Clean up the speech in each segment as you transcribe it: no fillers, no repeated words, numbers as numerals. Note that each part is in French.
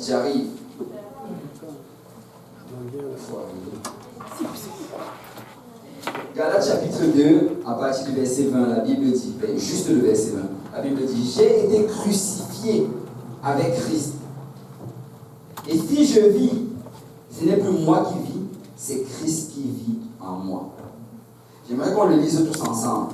j'arrive. Galates chapitre 2, à partir du verset 20, la Bible dit, juste le verset 20, la Bible dit, j'ai été crucifié avec Christ. Et si je vis, ce n'est plus moi qui vis, c'est Christ qui vit en moi. J'aimerais qu'on le lise tous ensemble.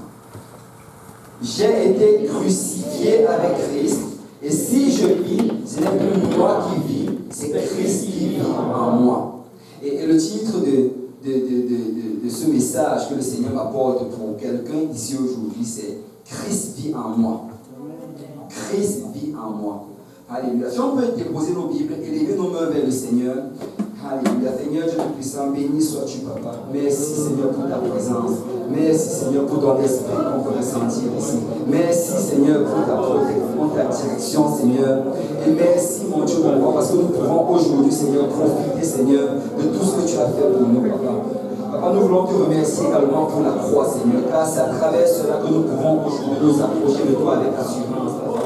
J'ai été crucifié avec Christ, et si je vis, ce n'est plus moi qui vis, c'est Christ qui vit en moi. Et le titre de ce message que le Seigneur m'apporte pour quelqu'un ici aujourd'hui, c'est Christ vit en moi. Christ vit en moi. Alléluia. Si on peut déposer nos Bibles, élever nos mains vers le Seigneur. Alléluia. Seigneur Dieu Tout-Puissant, béni sois-tu, Papa. Merci, Seigneur, pour ta présence. Merci, Seigneur, pour ton esprit qu'on peut ressentir ici. Merci, Seigneur, pour ta protection, ta direction, Seigneur. Et merci, mon Dieu, mon roi, parce que nous pouvons aujourd'hui, Seigneur, profiter, Seigneur, de tout ce que tu as fait pour nous, Papa. Papa, nous voulons te remercier également pour la croix, Seigneur, car c'est à travers cela que nous pouvons aujourd'hui nous approcher de toi avec assurance, Papa.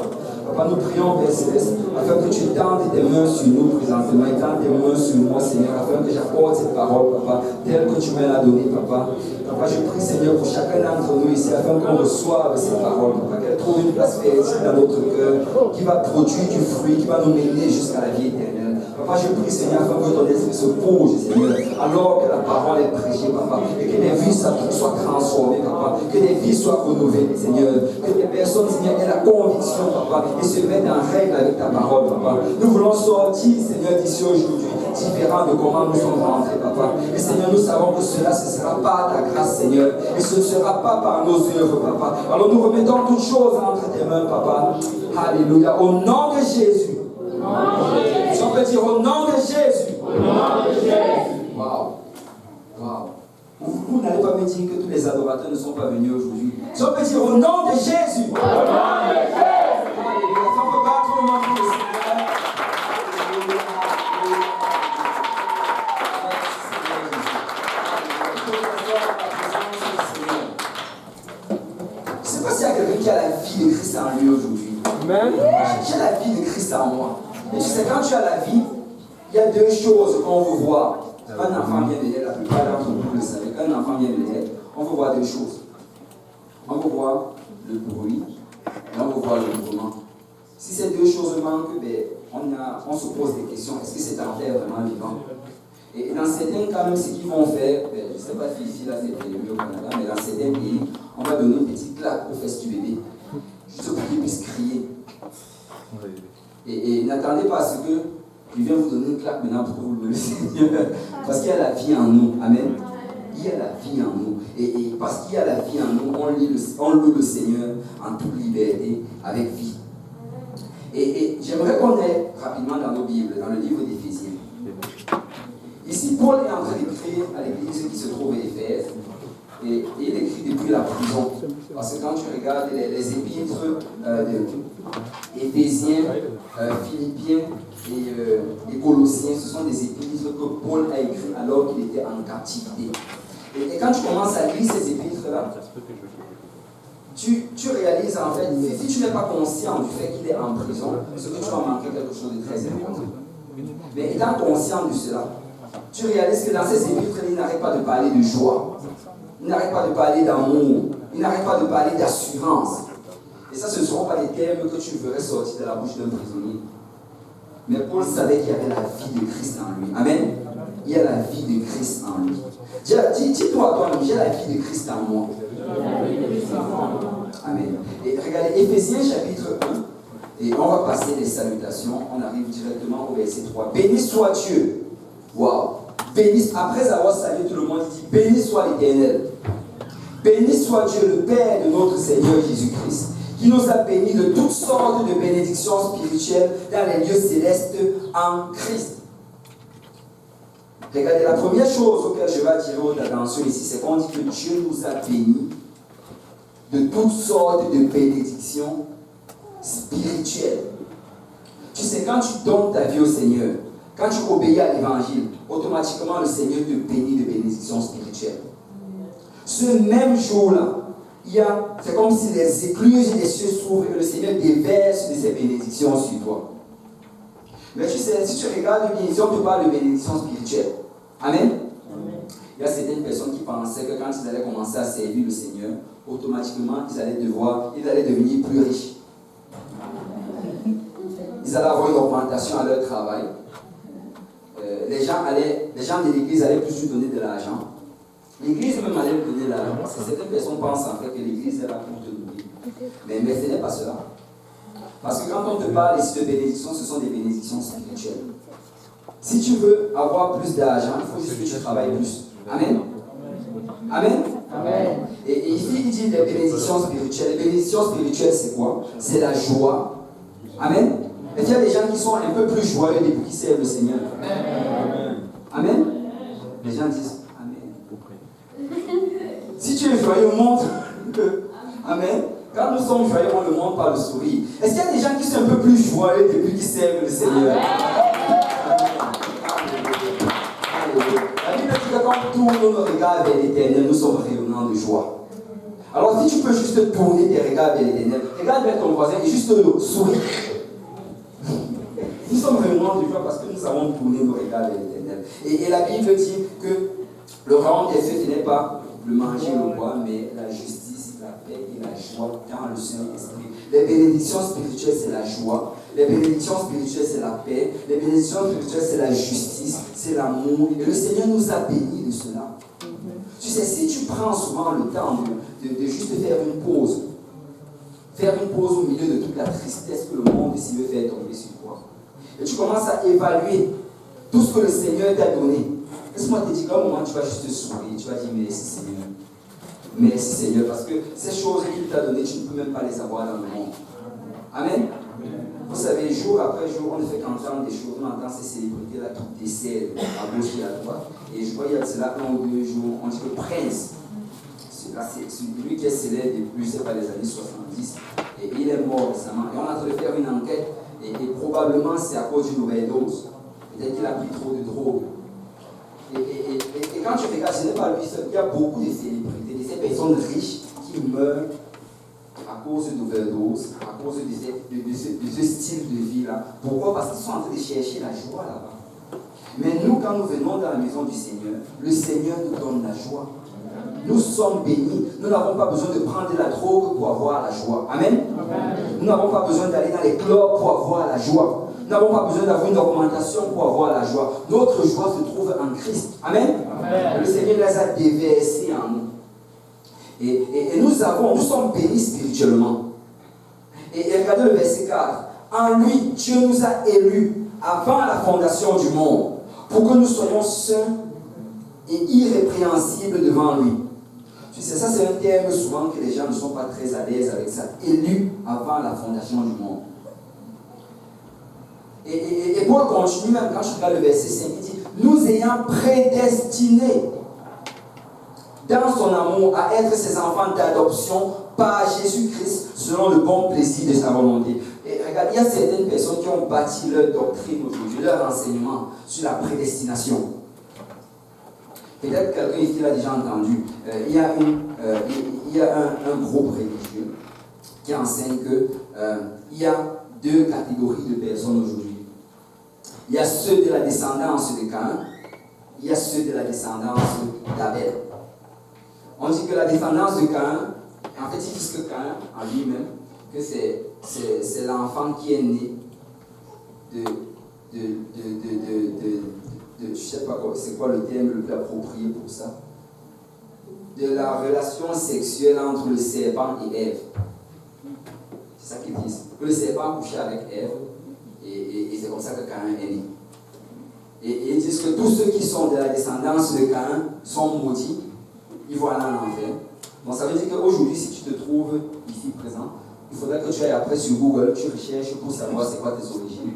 Papa, nous prions, Père Céleste, afin que tu tendes tes mains sur nous présentement et tendes tes mains sur moi, Seigneur, afin que j'apporte cette parole, Papa, telle que tu me l'as donnée, Papa. Papa, je prie, Seigneur, pour chacun d'entre nous ici, afin qu'on reçoive ces paroles, Papa, qu'elles trouvent une place fertile dans notre cœur, qui va produire du fruit, qui va nous mener jusqu'à la vie éternelle. Papa, je prie, Seigneur, afin que ton esprit se pose, Seigneur, alors que la parole est prêchée, Papa, et que des vies soient transformées, Papa, que des vies soient renouvelées, Seigneur, que des personnes, Seigneur, aient la conviction, Papa, et se mettent en règle avec ta parole, Papa. Nous voulons sortir, Seigneur, d'ici aujourd'hui, différent de comment nous sommes rentrés, Papa. Et Seigneur, nous savons que cela, ce ne sera pas ta grâce, Seigneur, et ce ne sera pas par nos œuvres, Papa. Alors nous remettons toutes choses entre tes mains, Papa. Alléluia. Au nom de Jésus. Si on peut dire au nom de Jésus. Au nom de Jésus. Waouh. Waouh. Vous n'allez pas me dire que tous les adorateurs ne sont pas venus aujourd'hui. Si on peut dire au nom de Jésus. Au nom de Jésus. Alléluia. Si on peut battre le nom du Seigneur. Je ne sais pas s'il y a quelqu'un qui a la vie de Christ en lui aujourd'hui. Amen. J'ai la vie de Christ en moi. Et tu sais, quand tu as la vie, il y a deux choses qu'on veut voir. Un enfant vient de naître, la plupart d'entre vous le savez, quand un enfant vient de naître, on veut voir deux choses. On veut voir le bruit et on veut voir le mouvement. Si ces deux choses manquent, on se pose des questions. Est-ce que cet enfant est vraiment vivant? Et dans certains cas, même ce qu'ils vont faire, je ne sais pas si ici, là, c'est mieux au Canada, mais dans certains pays, on va donner une petite claque aux fesses du bébé, juste pour qu'il puisse crier. Et n'attendez pas à ce que je viens vous donner une claque maintenant pour que vous le Seigneur. Parce qu'il y a la vie en nous. Amen. Il y a la vie en nous. Et parce qu'il y a la vie en nous, on loue le Seigneur en toute liberté, avec vie. Et j'aimerais qu'on aille rapidement dans nos Bibles, dans le livre d'Éphésiens. Ici, Paul est en train d'écrire à l'église qui se trouve à Éphèse. Et il écrit depuis la prison. Parce que quand tu regardes les épîtres d'Éphésiens, Philippiens et Colossiens, ce sont des épîtres que Paul a écrits alors qu'il était en captivité. Et quand tu commences à lire ces épîtres-là, tu réalises en fait, si tu n'es pas conscient du fait qu'il est en prison, c'est que tu vas manquer quelque chose de très important. Mais étant conscient de cela, tu réalises que dans ces épîtres, il n'arrête pas de parler de joie. Il n'arrête pas de parler d'amour. Il n'arrête pas de parler d'assurance. Et ça, ce ne seront pas des termes que tu verrais sortir de la bouche d'un prisonnier. Mais Paul savait qu'il y avait la vie de Christ en lui. Amen. Il y a la vie de Christ en lui. Dis-toi à toi-même, j'ai la vie de Christ en moi. Amen. Et regardez, Éphésiens chapitre 1. Et on va passer les salutations. On arrive directement au verset 3. Béni soit Dieu. Waouh. Après avoir salué tout le monde, il dit béni soit l'Éternel. Béni soit Dieu, le Père de notre Seigneur Jésus-Christ, qui nous a bénis de toutes sortes de bénédictions spirituelles dans les lieux célestes en Christ. Regardez, la première chose auquel je vais attirer votre attention ici, c'est qu'on dit que Dieu nous a bénis de toutes sortes de bénédictions spirituelles. Tu sais, quand tu donnes ta vie au Seigneur, quand tu obéis à l'évangile, automatiquement le Seigneur te bénit de bénédictions spirituelles. Ce même jour-là, c'est comme si les écluses des cieux s'ouvrent et que le Seigneur déverse de ses bénédictions sur toi. Mais tu sais, si tu regardes bien, ici, on te parle de bénédiction spirituelle. Amen. Il y a certaines personnes qui pensaient que quand ils allaient commencer à servir le Seigneur, automatiquement, ils allaient devenir plus riches. Ils allaient avoir une augmentation à leur travail. Les gens de l'église allaient plus lui donner de l'argent. L'église même allait lui donner de l'argent. Parce que certaines personnes pensent en fait que l'église est là pour te nourrir. Mais ce n'est pas cela. Parce que quand on te parle ici de bénédictions, ce sont des bénédictions spirituelles. Si tu veux avoir plus d'argent, il faut juste que tu travailles plus. Amen. Amen. Amen. Et ici, il dit des bénédictions spirituelles. Les bénédictions spirituelles, c'est quoi? C'est la joie. Amen. Et il y a des gens qui sont un peu plus joyeux depuis qu'ils servent le Seigneur. Amen. Amen. Les gens disent Amen. Si tu es joyeux, montre que. Amen. Quand nous sommes joyeux, on le montre par le sourire. Est-ce qu'il y a des gens qui sont un peu plus joyeux depuis qu'ils servent le Seigneur? La Bible dit que quand nous tournons nos regards vers l'Éternel, nous sommes rayonnants de joie. Alors si tu peux juste tourner tes regards vers l'Éternel, regarde vers ton voisin et juste sourire. Nous sommes rayonnants de joie parce que nous avons tourné nos regards vers l'Éternel. Et la Bible dit que le royaume des cieux, ce n'est pas le manger, le boire, mais la justice, la paix et la joie dans le Saint-Esprit. Les bénédictions spirituelles, c'est la joie. Les bénédictions spirituelles, c'est la paix. Les bénédictions spirituelles, c'est la justice, c'est l'amour. Et le Seigneur nous a bénis de cela. Tu sais, si tu prends souvent le temps de juste faire une pause au milieu de toute la tristesse que le monde ici veut faire tomber sur toi, et tu commences à évaluer tout ce que le Seigneur t'a donné, laisse-moi te dire qu'à un moment, tu vas juste sourire, tu vas dire merci Seigneur. Merci Seigneur, parce que ces choses qu'il t'a données, tu ne peux même pas les avoir dans le monde. Amen. Vous savez, jour après jour, on ne fait qu'entendre des choses. On entend ces célébrités-là qui décèdent à gauche et à droite. Et je vois, il y a cela 1 ou 2 jours, on dit que Prince, c'est lui qui est célèbre depuis, c'est pas les années 70, et il est mort récemment. Et on a en train de faire une enquête, et probablement c'est à cause d'une overdose. Peut-être qu'il a pris trop de drogue. Et quand tu regardes, ce n'est pas lui seul, il y a beaucoup de célébrités, de ces personnes riches qui meurent à cause d'overdose, à cause de ce style de vie-là. Pourquoi? Parce qu'ils sont en train de chercher la joie là-bas. Mais nous, quand nous venons dans la maison du Seigneur, le Seigneur nous donne la joie. Nous sommes bénis. Nous n'avons pas besoin de prendre de la drogue pour avoir la joie. Amen. Nous n'avons pas besoin d'aller dans les clubs pour avoir la joie. Nous n'avons pas besoin d'avoir une augmentation pour avoir la joie. Notre joie se trouve en Christ. Amen. Le Seigneur les a déversés en nous. Et nous sommes bénis spirituellement. Et regardez le verset 4. En lui, Dieu nous a élus avant la fondation du monde pour que nous soyons saints et irrépréhensibles devant lui. Tu sais, ça c'est un terme souvent que les gens ne sont pas très à l'aise avec ça. Élus avant la fondation du monde. Et Paul continue même quand je regarde le verset 5, il dit, nous ayant prédestinés dans son amour à être ses enfants d'adoption par Jésus-Christ selon le bon plaisir de sa volonté. Et regarde, il y a certaines personnes qui ont bâti leur doctrine aujourd'hui, leur enseignement sur la prédestination. Peut-être quelqu'un ici l'a déjà entendu. Il y a un groupe religieux qui enseigne qu'il y a 2 catégories de personnes aujourd'hui. Il y a ceux de la descendance de Caïn, il y a ceux de la descendance d'Abel. On dit que la descendance de Caïn, en fait, ils disent que Caïn, en lui-même, que c'est l'enfant qui est né je ne sais pas c'est quoi le terme le plus approprié pour ça, de la relation sexuelle entre le serpent et Ève. C'est ça qu'ils disent. Que le serpent couchait avec Ève, et c'est comme ça que Caïn est né. Et ils disent que tous ceux qui sont de la descendance de Caïn sont maudits, ils vont aller en enfer. Donc ça veut dire qu'aujourd'hui, si tu te trouves ici présent, il faudrait que tu ailles après sur Google, tu recherches pour savoir c'est quoi tes origines.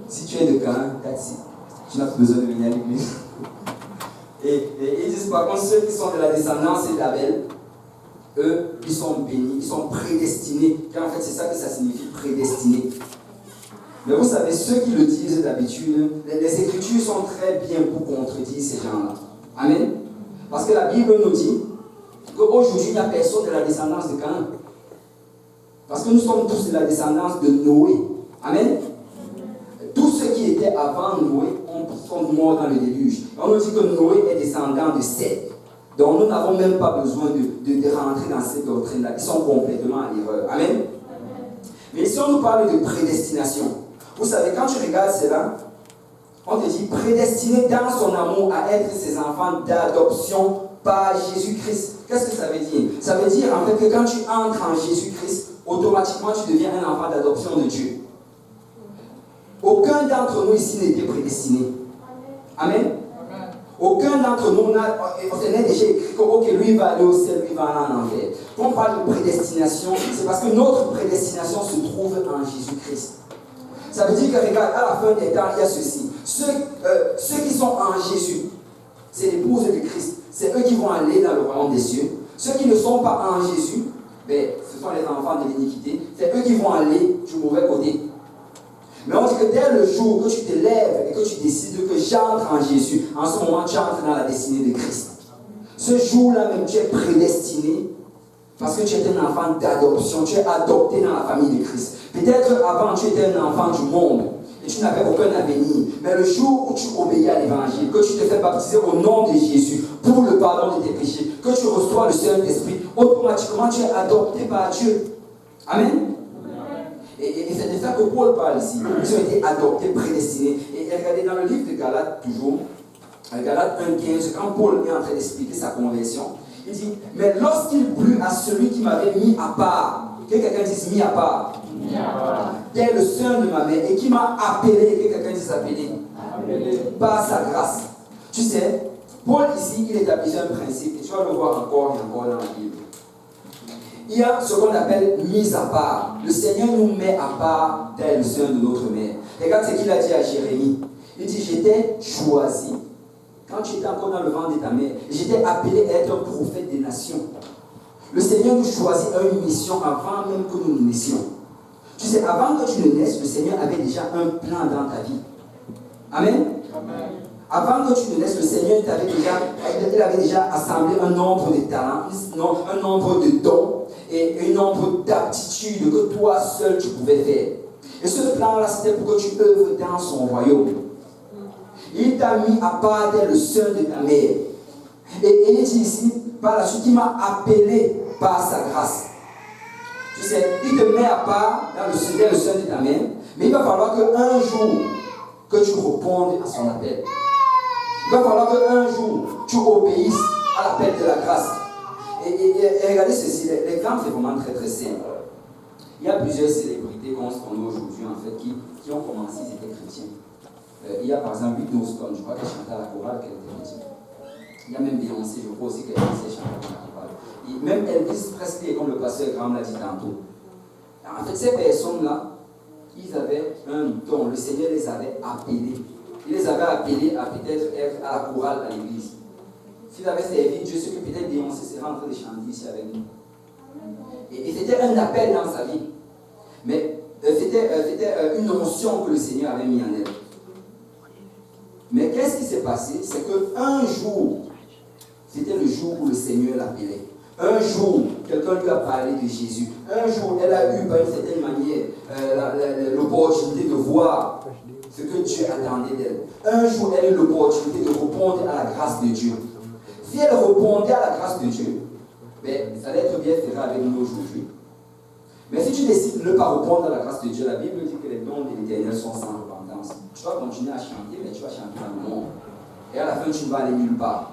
Si tu es de Caïn, tu n'as pas besoin de venir à l'église. Et ils disent par contre, ceux qui sont de la descendance d'Abel, eux, ils sont bénis, ils sont prédestinés. Car en fait, c'est ça que ça signifie, prédestinés. Mais vous savez, ceux qui le disent d'habitude, les Écritures sont très bien pour contredire ces gens-là. Amen. Parce que la Bible nous dit qu'aujourd'hui, il n'y a personne de la descendance de Caïn. Parce que nous sommes tous de la descendance de Noé. Amen. ceux qui étaient avant Noé sont morts dans le déluge. On nous dit que Noé est descendant de Seth. Donc nous n'avons même pas besoin de rentrer dans cette doctrine-là. Ils sont complètement à l'erreur. Amen. Mais si on nous parle de prédestination, vous savez, quand tu regardes cela, on te dit prédestiné dans son amour à être ses enfants d'adoption par Jésus-Christ. Qu'est-ce que ça veut dire? Ça veut dire en fait que quand tu entres en Jésus-Christ, automatiquement tu deviens un enfant d'adoption de Dieu. Aucun d'entre nous ici n'était prédestiné. Amen. Aucun d'entre nous on s'est déjà écrit que ok, lui va aller au ciel, lui va aller en enfer. Quand on parle de prédestination, c'est parce que notre prédestination se trouve en Jésus-Christ. Ça veut dire que regarde, à la fin des temps, il y a ceci. Ceux qui sont en Jésus, c'est l'épouse de Christ. C'est eux qui vont aller dans le royaume des cieux. Ceux qui ne sont pas en Jésus, ben, ce sont les enfants de l'iniquité. C'est eux qui vont aller du mauvais côté. Mais on dit que dès le jour que tu te lèves et que tu décides que j'entre en Jésus, en ce moment tu entres dans la destinée de Christ. Ce jour-là même, tu es prédestiné parce que tu es un enfant d'adoption. Tu es adopté dans la famille de Christ. Peut-être avant tu étais un enfant du monde et tu n'avais aucun avenir. Mais le jour où tu obéis à l'évangile, que tu te fais baptiser au nom de Jésus pour le pardon de tes péchés, que tu reçois le Saint-Esprit, automatiquement tu es adopté par Dieu. Amen. Et c'est de ça que Paul parle ici. Ils ont été adoptés, prédestinés. Et regardez dans le livre de Galates, toujours, Galates 1,15, quand Paul est en train d'expliquer sa conversion, il dit, mais lorsqu'il plut à celui qui m'avait mis à part, que quelqu'un dise mis à part, tel le sein de ma mère, et qui m'a appelé, que quelqu'un dise appelé, par sa grâce. Tu sais, Paul ici, il établit un principe, et tu vas le voir encore et encore dans la Bible. Il y a ce qu'on appelle mise à part. Le Seigneur nous met à part tel le sein de notre mère. Regarde ce qu'il a dit à Jérémie. Il dit, j'étais choisi. Quand tu étais encore dans le ventre de ta mère, j'étais appelé à être un prophète des nations. Le Seigneur nous choisit à une mission avant même que nous naissions. Tu sais, avant que tu ne naisses, le Seigneur avait déjà un plan dans ta vie. Amen. Amen. Avant que tu ne naisses, le Seigneur il avait déjà assemblé un nombre de talents, un nombre de dons et un nombre d'aptitudes que toi seul tu pouvais faire. Et ce plan-là, c'était pour que tu œuvres dans son royaume. Il t'a mis à part dès le sein de ta mère. Et il dit ici, par la suite, il m'a appelé par sa grâce. Tu sais, il te met à part dès le sein de ta mère, mais il va falloir qu'un jour, que tu répondes à son appel. Il va falloir qu'un jour, tu obéisses à l'appel de la grâce. Et regardez ceci, l'exemple c'est vraiment très très simple. Il y a plusieurs célébrités qu'on connaît aujourd'hui en fait qui ont commencé, ils étaient chrétiens. Il y a par exemple Whitney Houston, je crois qu'elle chantait à la chorale, qu'elle était chrétienne. Il y a même Beyoncé, je crois aussi qu'elle sait chanter à la chorale. Et même Elvis Presley, comme le pasteur Graham l'a dit tantôt. En fait, ces personnes-là, ils avaient un don, le Seigneur les avait appelés. Il les avait appelés à peut-être être à la chorale à l'église. S'ils avaient servi Dieu, ce que peut-être Beyoncé serait en train de chanter ici avec nous. Et c'était un appel dans sa vie. Mais c'était une notion que le Seigneur avait mis en elle. Mais qu'est-ce qui s'est passé? C'est qu'un jour, c'était le jour où le Seigneur l'appelait. Un jour, quelqu'un lui a parlé de Jésus. Un jour, elle a eu, par une certaine manière, l'opportunité de voir ce que Dieu attendait d'elle. Un jour, elle a eu l'opportunité de répondre à la grâce de Dieu. Si elle répondait à la grâce de Dieu, ben, ça allait être bien fait avec nous aujourd'hui. Mais si tu décides de ne pas répondre à la grâce de Dieu, la Bible dit que les dons de l'Éternel sont sans repentance. Tu vas continuer à chanter, mais tu vas chanter dans le monde. Et à la fin, tu ne vas aller nulle part.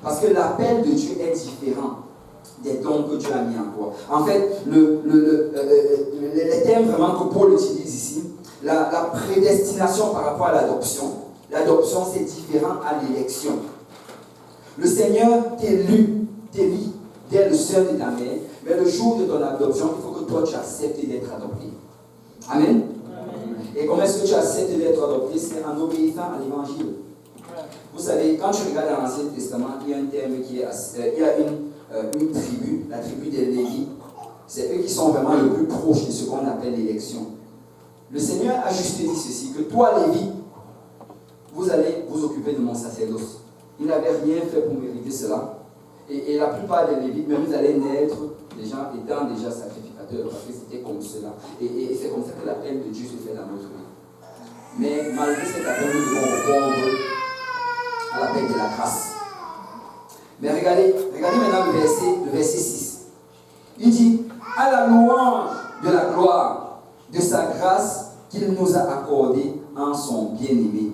Parce que l'appel de Dieu est différent des dons que Dieu a mis en toi. En fait, les termes vraiment que Paul utilise ici, la prédestination par rapport à l'adoption. L'adoption, c'est différent à l'élection. Le Seigneur t'élit dès le sein de ta mère, mais le jour de ton adoption, il faut que toi tu acceptes d'être adopté. Amen. Et comment est-ce que tu acceptes d'être adopté? C'est en obéissant à l'évangile. Vous savez, quand tu regardes dans l'Ancien Testament, il y a un terme qui est, il y a une tribu, la tribu des Lévites. C'est eux qui sont vraiment le plus proches de ce qu'on appelle l'élection. Le Seigneur a juste dit ceci, que toi, Lévi, vous allez vous occuper de mon sacerdoce. Il n'avait rien fait pour mériter cela. Et la plupart des Lévites, même, ils allaient naître des gens étant déjà sacrificateurs, parce que c'était comme cela. Et c'est comme ça que l'appel de Dieu se fait dans notre vie. Mais malgré cet appel, nous devons répondre à l'appel de la grâce. Mais regardez maintenant le verset 6. Il dit, à la louange de la gloire de sa grâce qu'il nous a accordée en son bien-aimé.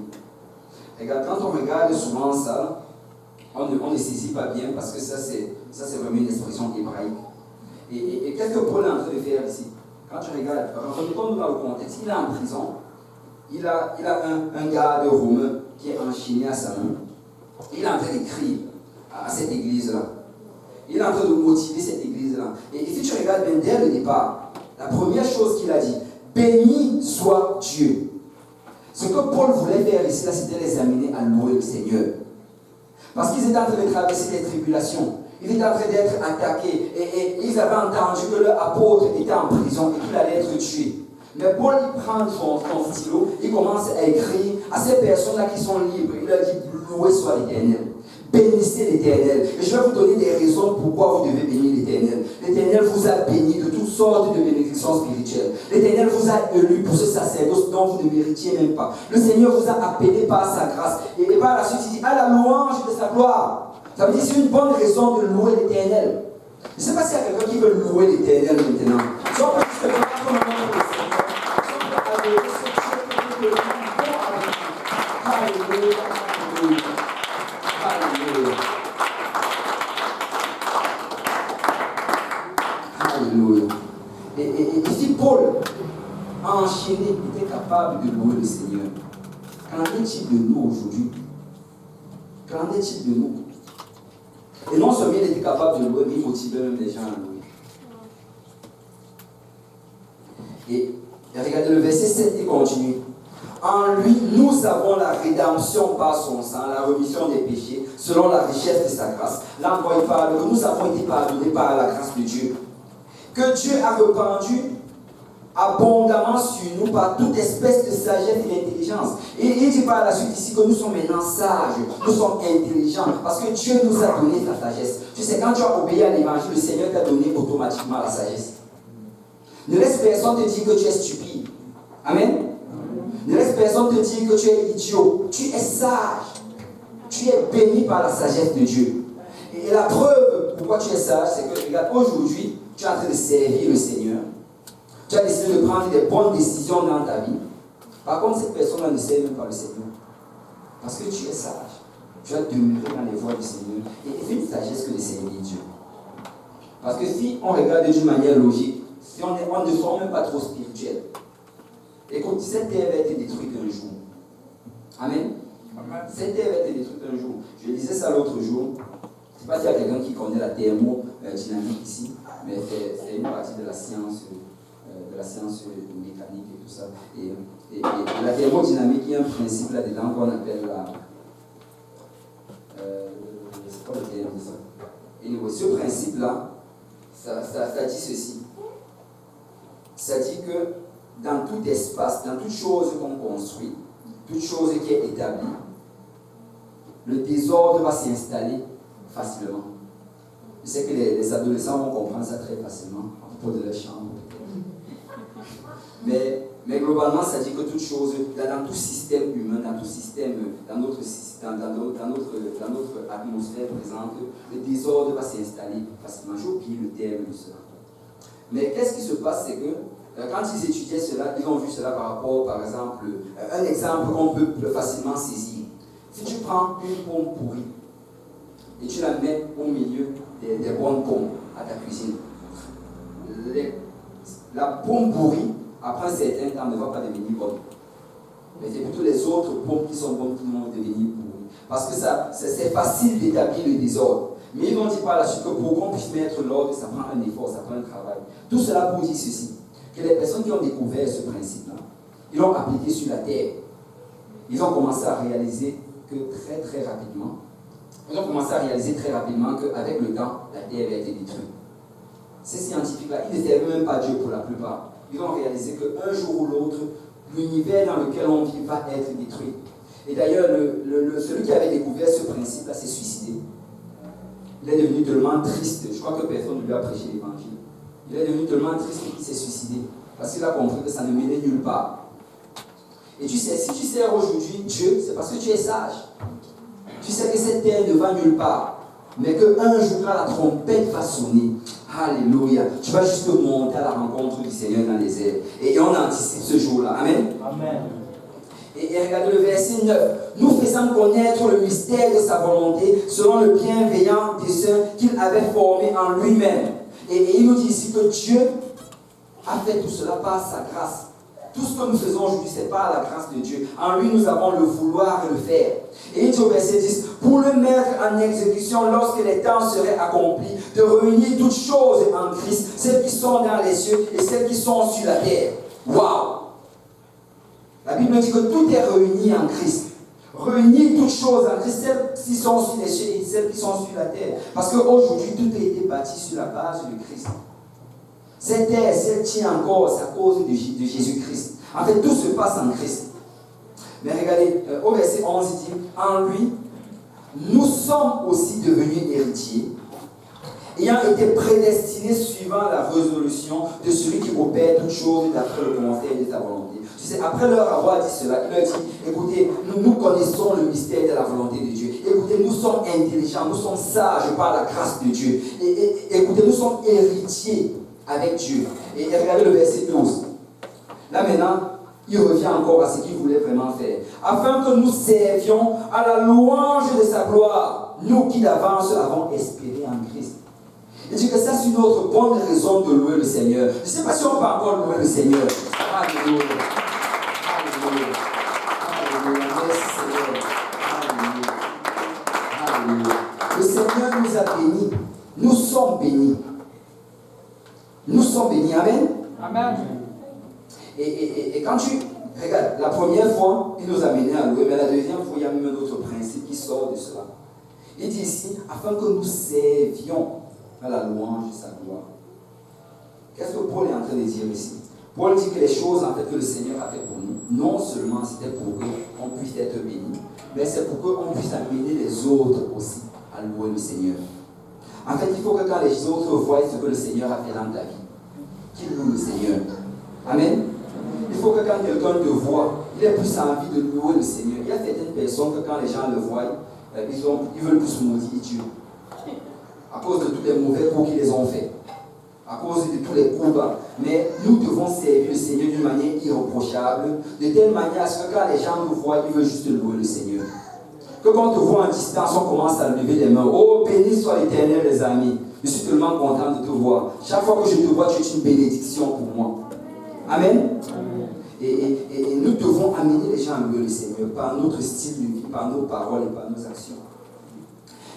Regarde, quand on regarde souvent ça, on ne saisit pas bien parce que ça c'est vraiment une expression hébraïque. Et qu'est-ce que Paul est en train de faire ici? Quand tu regardes, remettons-nous dans le contexte, il est en prison, il a un garde romain qui est enchaîné à sa main. Il est en train d'écrire à cette église-là. Il est en train de motiver cette église-là. Et si tu regardes bien dès le départ, la première chose qu'il a dit, béni soit Dieu. Ce que Paul voulait faire ici, c'était les amener à louer le Seigneur. Parce qu'ils étaient en train de traverser des tribulations. Ils étaient en train d'être attaqués. Et ils avaient entendu que leur apôtre était en prison et qu'il allait être tué. Mais Paul, il prend son stylo, il commence à écrire à ces personnes-là qui sont libres. Il leur dit, loué soit l'Éternel. Bénissez l'Éternel. Et je vais vous donner des raisons pourquoi vous devez bénir l'Éternel. L'Éternel vous a béni de toutes sortes de bénédictions spirituelles. L'Éternel vous a élu pour ce sacerdoce dont vous ne méritiez même pas. Le Seigneur vous a appelé par sa grâce. Et par la suite, il dit, à la louange de sa gloire. Ça veut dire que c'est une bonne raison de louer l'Éternel. Je ne sais pas s'il y a quelqu'un qui veut louer l'Éternel maintenant. Si on peut juste prendre le nom de Seigneur, si on peut adorer ce Dieu qui est Alléluia. Alléluia. Et si Paul a enchaîné, était capable de louer le Seigneur, qu'en est-il de nous aujourd'hui? Qu'en est-il de nous? Et non seulement il était capable de louer, mais il motivait même les gens à louer. Et regardez le verset 7 qui continue. En lui, nous avons la rédemption par son sang, la rémission des péchés, selon la richesse de sa grâce. Là encore, il parle que nous avons été pardonnés par la grâce de Dieu. Que Dieu a répandu abondamment sur nous par toute espèce de sagesse et d'intelligence. Et il dit par la suite ici que nous sommes maintenant sages, nous sommes intelligents, parce que Dieu nous a donné sa sagesse. Tu sais, quand tu as obéi à l'évangile, le Seigneur t'a donné automatiquement la sagesse. Ne laisse personne te dire que tu es stupide. Amen. Ne laisse personne te dire que tu es idiot. Tu es sage. Tu es béni par la sagesse de Dieu. Et la preuve pourquoi tu es sage, c'est que, regarde, aujourd'hui, tu es en train de servir le Seigneur. Tu as décidé de prendre des bonnes décisions dans ta vie. Par contre, cette personne-là ne sert même pas le Seigneur. Parce que tu es sage. Tu as demeuré dans les voies du Seigneur. Et c'est une sagesse que de servir Dieu. Parce que si on regarde d'une manière logique, si on ne sort même pas trop spirituel, écoute, cette terre va être détruite un jour. Amen. Cette terre va être détruite un jour. Je disais ça l'autre jour. Je ne sais pas s'il y a quelqu'un qui connaît la thermodynamique ici, mais c'est une partie de la science mécanique et tout ça. Et la thermodynamique, il y a un principe là-dedans qu'on appelle la... c'est pas le terme de ça. Et ce principe-là, ça dit ceci. Ça dit que dans tout espace, dans toute chose qu'on construit, toute chose qui est établie, le désordre va s'installer facilement. Je sais que les adolescents vont comprendre ça très facilement à propos de leur chambre. Mais globalement, ça dit que toute chose, dans tout système humain, dans tout système, dans notre atmosphère présente, le désordre va s'installer facilement. J'ai oublié le terme de cela. Mais qu'est-ce qui se passe, c'est que quand ils étudiaient cela, ils ont vu cela par rapport, par exemple, un exemple qu'on peut facilement saisir. Si tu prends une pomme pourrie et tu la mets au milieu des bonnes pommes à ta cuisine, la pomme pourrie, après un certain temps, ne va pas devenir bonne. Mais c'est plutôt les autres pommes qui sont bonnes qui vont devenir pourries. Parce que c'est facile d'établir le désordre. Mais ils vont dire par la suite que pour qu'on puisse mettre l'ordre, ça prend un effort, ça prend un travail. Tout cela pour dire ceci, que les personnes qui ont découvert ce principe-là, ils l'ont appliqué sur la terre. Ils ont commencé à réaliser que très rapidement, qu'avec le temps, la terre avait été détruite. Ces scientifiques-là, ils ne servaient même pas Dieu pour la plupart. Ils ont réalisé qu'un jour ou l'autre, l'univers dans lequel on vit va être détruit. Et d'ailleurs, celui qui avait découvert ce principe-là s'est suicidé. Il est devenu tellement triste. Je crois que personne ne lui a prêché l'évangile. Il est devenu tellement triste qu'il s'est suicidé. Parce qu'il a compris que ça ne menait nulle part. Et tu sais, si tu sers aujourd'hui Dieu, c'est parce que tu es sage. Tu sais que cette terre ne va nulle part, mais qu'un jour, quand la trompette va sonner, alléluia, tu vas juste monter à la rencontre du Seigneur dans les airs. Et on anticipe ce jour-là. Amen. Amen. Et regardez le verset 9. Nous faisons connaître le mystère de sa volonté selon le bienveillant dessein qu'il avait formé en lui-même. Et il nous dit ici que Dieu a fait tout cela par sa grâce. Tout ce que nous faisons aujourd'hui, c'est par la grâce de Dieu. En lui, nous avons le vouloir et le faire. Et il dit au verset 10, pour le mettre en exécution lorsque les temps seraient accomplis, de réunir toutes choses en Christ, celles qui sont dans les cieux et celles qui sont sur la terre. Waouh! La Bible dit que tout est réuni en Christ. Réunir toutes choses en Christ, celles qui sont sur les cieux et celles qui sont sur la terre. Parce qu'aujourd'hui, tout a été bâti sur la base de Christ. Cette terre, si elle tient encore, c'est à cause de Jésus-Christ. En fait, tout se passe en Christ. Mais regardez, au verset 11, il dit, en lui, nous sommes aussi devenus héritiers, ayant été prédestinés suivant la résolution de celui qui opère toutes choses d'après le conseil de sa volonté. Tu sais, après leur avoir dit cela, il leur dit, écoutez, nous connaissons le mystère de la volonté de Dieu. Écoutez, nous sommes intelligents, nous sommes sages par la grâce de Dieu. Et écoutez, nous sommes héritiers avec Dieu. Et regardez le verset 12. Là maintenant, il revient encore à ce qu'il voulait vraiment faire. Afin que nous servions à la louange de sa gloire, nous qui d'avance avons espéré en Christ. Il dit que ça, c'est une autre bonne raison de louer le Seigneur. Je ne sais pas si on peut encore louer le Seigneur. Alléluia. Alléluia. Alléluia. Merci Seigneur. Alléluia. Alléluia. Le Seigneur nous a bénis. Nous sommes bénis. Nous sommes bénis. Amen. Amen. Et quand tu regardes, la première fois, il nous a menés à louer, mais la deuxième fois, il y a même un autre principe qui sort de cela. Il dit ici, afin que nous servions à la louange de sa gloire. Qu'est-ce que Paul est en train de dire ici? Paul dit que les choses en fait que le Seigneur a fait pour nous, non seulement c'était pour qu'on puisse être bénis, mais c'est pour qu'on puisse amener les autres aussi à louer le Seigneur. En fait, il faut que quand les autres voient ce que le Seigneur a fait dans ta vie, qu'ils louent le Seigneur. Amen. Il faut que quand quelqu'un te voit, il ait plus envie de louer le Seigneur. Il y a certaines personnes que quand les gens le voient, ils veulent plus maudire Dieu. À cause de tous les mauvais coups qu'ils les ont faits. À cause de tous les combats. Mais nous devons servir le Seigneur d'une manière irréprochable, de telle manière à ce que quand les gens nous voient, ils veulent juste louer le Seigneur. Que quand on te voit en distance, on commence à lever les mains. Oh, béni soit l'Éternel, les amis. Je suis tellement content de te voir. Chaque fois que je te vois, tu es une bénédiction pour moi. Amen. Et nous devons amener les gens à louer le Seigneur par notre style de vie, par nos paroles et par nos actions.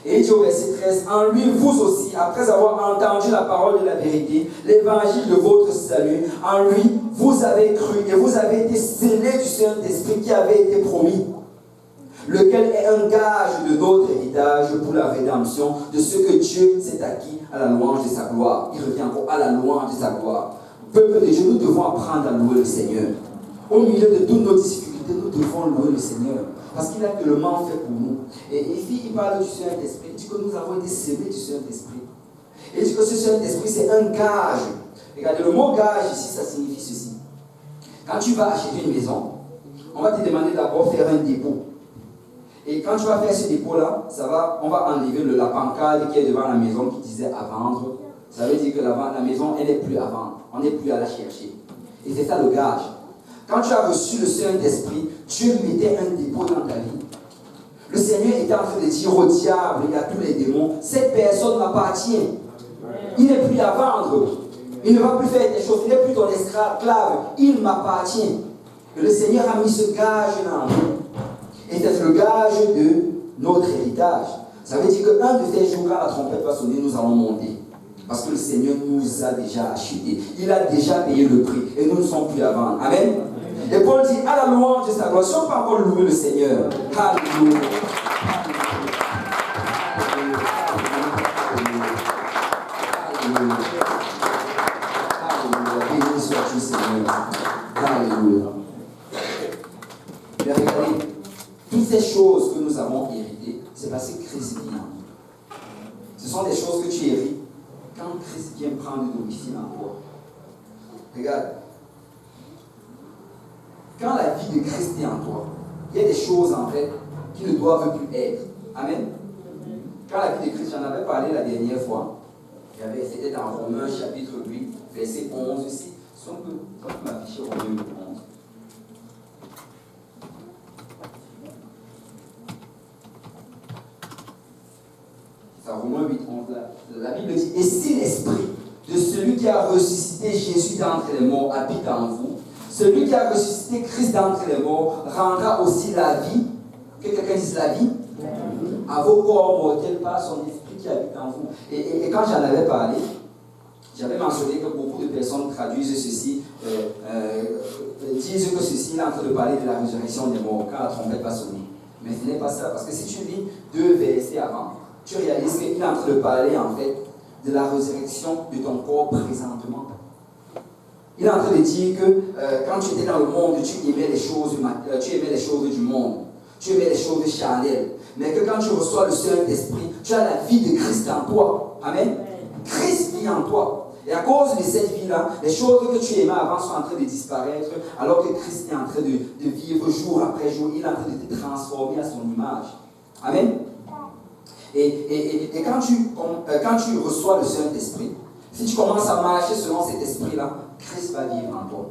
Et il dit au verset 13, en lui, vous aussi, après avoir entendu la parole de la vérité, l'évangile de votre salut, en lui, vous avez cru et vous avez été scellés du Saint-Esprit qui avait été promis, lequel est un gage de notre héritage pour la rédemption de ce que Dieu s'est acquis à la louange de sa gloire. Il revient encore à la louange de sa gloire. Peuple de Dieu, nous devons apprendre à louer le Seigneur. Au milieu de toutes nos difficultés, nous devons louer le Seigneur. Parce qu'il a tellement fait pour nous. Et ici, il parle du Saint-Esprit. Il dit que nous avons été scellés du Saint-Esprit. Et il dit que ce Saint-Esprit, c'est un gage. Regardez, le mot gage ici, ça signifie ceci. Quand tu vas acheter une maison, on va te demander d'abord de faire un dépôt. Et quand tu vas faire ce dépôt-là, on va enlever la pancarte qui est devant la maison qui disait à vendre. Ça veut dire que la maison, elle n'est plus à vendre. On n'est plus à la chercher. Et c'est ça le gage. Quand tu as reçu le Saint-Esprit, Dieu mettait un dépôt dans ta vie. Le Seigneur était en train de dire au diable et à tous les démons, cette personne m'appartient. Il n'est plus à vendre. Il ne va plus faire des choses. Il n'est plus ton esclave. Il m'appartient. Et le Seigneur a mis ce gage dans nous. Et c'est le gage de notre héritage. Ça veut dire qu'un de ces jours, quand la trompette va sonner, nous allons monter. Parce que le Seigneur nous a déjà achetés. Il a déjà payé le prix. Et nous ne sommes plus à vendre. Amen. Et Paul dit, à la louange de sa gloire, si on peut encore louer le Seigneur. Alléluia. Alléluia. Alléluia. Béni sois-tu, Seigneur. Alléluia. Mais regardez, toutes ces choses que nous avons héritées, c'est parce que Christ vient. Ce sont des choses que tu hérites quand Christ vient prendre le domicile en toi. Regarde. quand la vie de Christ est en toi, il y a des choses en fait qui ne doivent plus être. Amen. Quand la vie de Christ, j'en avais parlé la dernière fois, c'était dans Romains chapitre 8, verset 11 ici. Si on peut m'afficher Romains 8, 11. C'est Romains 8, 11 là. La Bible dit, et si l'esprit de celui qui a ressuscité Jésus d'entre les morts habite en vous, celui qui a ressuscité Christ d'entre les morts rendra aussi la vie, que quelqu'un dise la vie, à vos corps mortels par son esprit qui habite en vous. Et quand j'en avais parlé, j'avais mentionné que beaucoup de personnes traduisent ceci, disent que ceci est en train de parler de la résurrection des morts quand la trompette va sonner. Mais ce n'est pas ça, parce que si tu lis 2 versets avant, tu réalises qu'il est en train de parler en fait de la résurrection de ton corps présentement. Il est en train de dire que quand tu étais dans le monde, tu aimais les choses du monde, tu aimais les choses charnelles. Mais que quand tu reçois le Saint-Esprit, tu as la vie de Christ en toi. Amen. Christ vit en toi. Et à cause de cette vie-là, les choses que tu aimais avant sont en train de disparaître, alors que Christ est en train de vivre jour après jour. Il est en train de te transformer à son image. Amen. Et quand tu reçois le Saint-Esprit, si tu commences à marcher selon cet esprit-là, Christ va vivre en toi.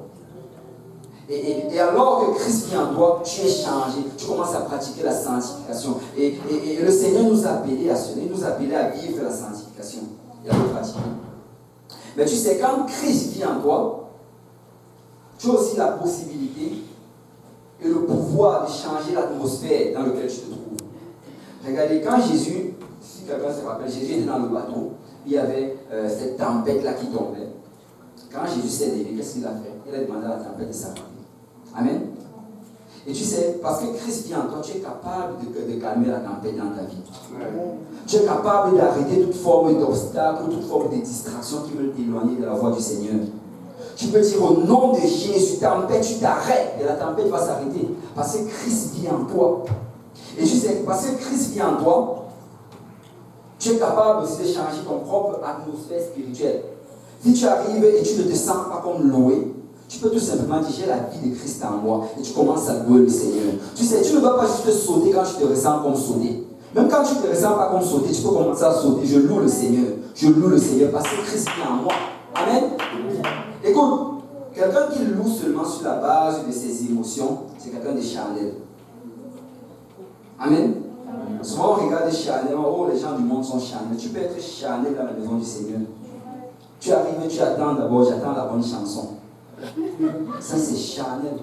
Et alors que Christ vit en toi, tu es changé, tu commences à pratiquer la sanctification. Et le Seigneur nous a appelés à cela, il nous a appelés à vivre la sanctification et à le pratiquer. Mais tu sais, quand Christ vit en toi, tu as aussi la possibilité et le pouvoir de changer l'atmosphère dans laquelle tu te trouves. Regardez, quand Jésus, si quelqu'un se rappelle, Jésus était dans le bateau, il y avait cette tempête-là qui tombait. Quand Jésus s'est levé, qu'est-ce qu'il a fait? Il a demandé à la tempête de s'arrêter. Amen. Et tu sais, parce que Christ vit en toi, tu es capable de calmer la tempête dans ta vie. Tu es capable d'arrêter toute forme d'obstacle, toute forme de distraction qui veut t'éloigner de la voie du Seigneur. Tu peux dire au nom de Jésus, tempête, tu t'arrêtes et la tempête va s'arrêter. Parce que Christ vit en toi. Et tu sais, parce que Christ vit en toi, tu es capable aussi de changer ton propre atmosphère spirituelle. Si tu arrives et tu ne te sens pas comme loué, tu peux tout simplement dire j'ai la vie de Christ en moi et tu commences à louer le Seigneur. Tu sais, tu ne vas pas juste sauter quand tu te ressens comme sauter. Même quand tu ne te ressens pas comme sauter, tu peux commencer à sauter. Je loue le Seigneur. Je loue le Seigneur parce que Christ vit en moi. Amen. Écoute, quelqu'un qui loue seulement sur la base de ses émotions, c'est quelqu'un de charnel. Amen. Souvent on regarde les charnels, oh les gens du monde sont charnels. Tu peux être charnel dans la maison du Seigneur. Tu arrives et tu attends d'abord, j'attends la bonne chanson. Ça c'est charnel.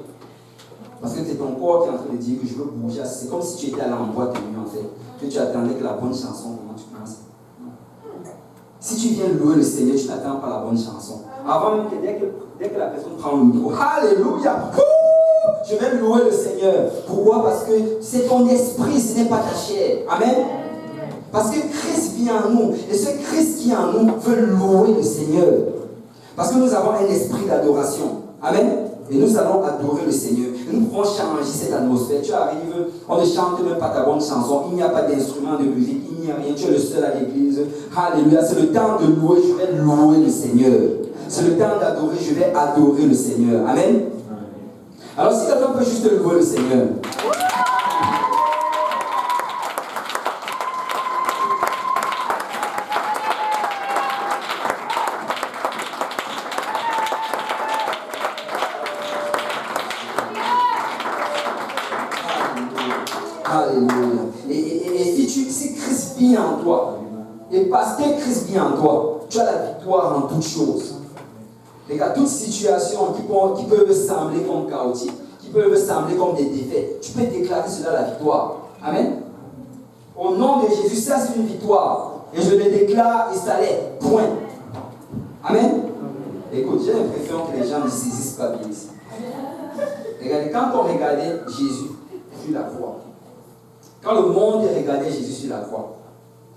Parce que c'est ton corps qui est en train de dire que je veux bouger. C'est comme si tu étais à l'endroit de nuit en fait. Que tu attendais que la bonne chanson, comment tu commences. Si tu viens louer le Seigneur, tu n'attends pas la bonne chanson. Avant même que dès que la personne prend le micro, alléluia, je vais louer le Seigneur. Pourquoi? Parce que c'est ton esprit, ce n'est pas ta chair. Amen. Parce que Christ vit en nous. Et ce Christ qui est en nous veut louer le Seigneur. Parce que nous avons un esprit d'adoration. Amen. Et nous allons adorer le Seigneur. Et nous pouvons changer cette atmosphère. Tu arrives, on ne chante même pas ta bonne chanson. Il n'y a pas d'instrument de musique. Il n'y a rien. Tu es le seul à l'église. Alléluia. C'est le temps de louer. Je vais louer le Seigneur. C'est le temps d'adorer. Je vais adorer le Seigneur. Amen. Alors si quelqu'un peut juste louer le Seigneur. Alléluia. Et si Christ vit en toi, et parce que Christ vit en toi, tu as la victoire en toutes choses. Regarde, toutes situations qui peuvent sembler comme chaotiques, qui peuvent sembler comme des défaites, tu peux déclarer cela la victoire. Amen. Au nom de Jésus, ça c'est une victoire. Et je le déclare et ça l'est. Point. Amen. Écoute, j'ai l'impression que les gens ne saisissent pas bien ici. Regardez, quand on regardait Jésus sur la croix, quand le monde regardait Jésus sur la croix,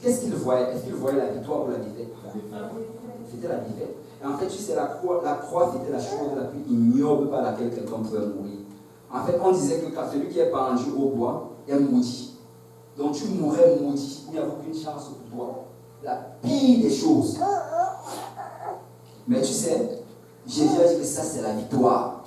qu'est-ce qu'il voyait? Est-ce qu'il voyait la victoire ou la défaite? C'était la défaite. Et en fait, tu sais, la croix, c'était la chose la plus ignoble par laquelle quelqu'un pouvait mourir. En fait, on disait que quand celui qui est pendu au bois est maudit. Donc tu mourrais maudit. Il n'y a aucune chance pour toi. La pire des choses. Mais tu sais, Jésus a dit que ça, c'est la victoire.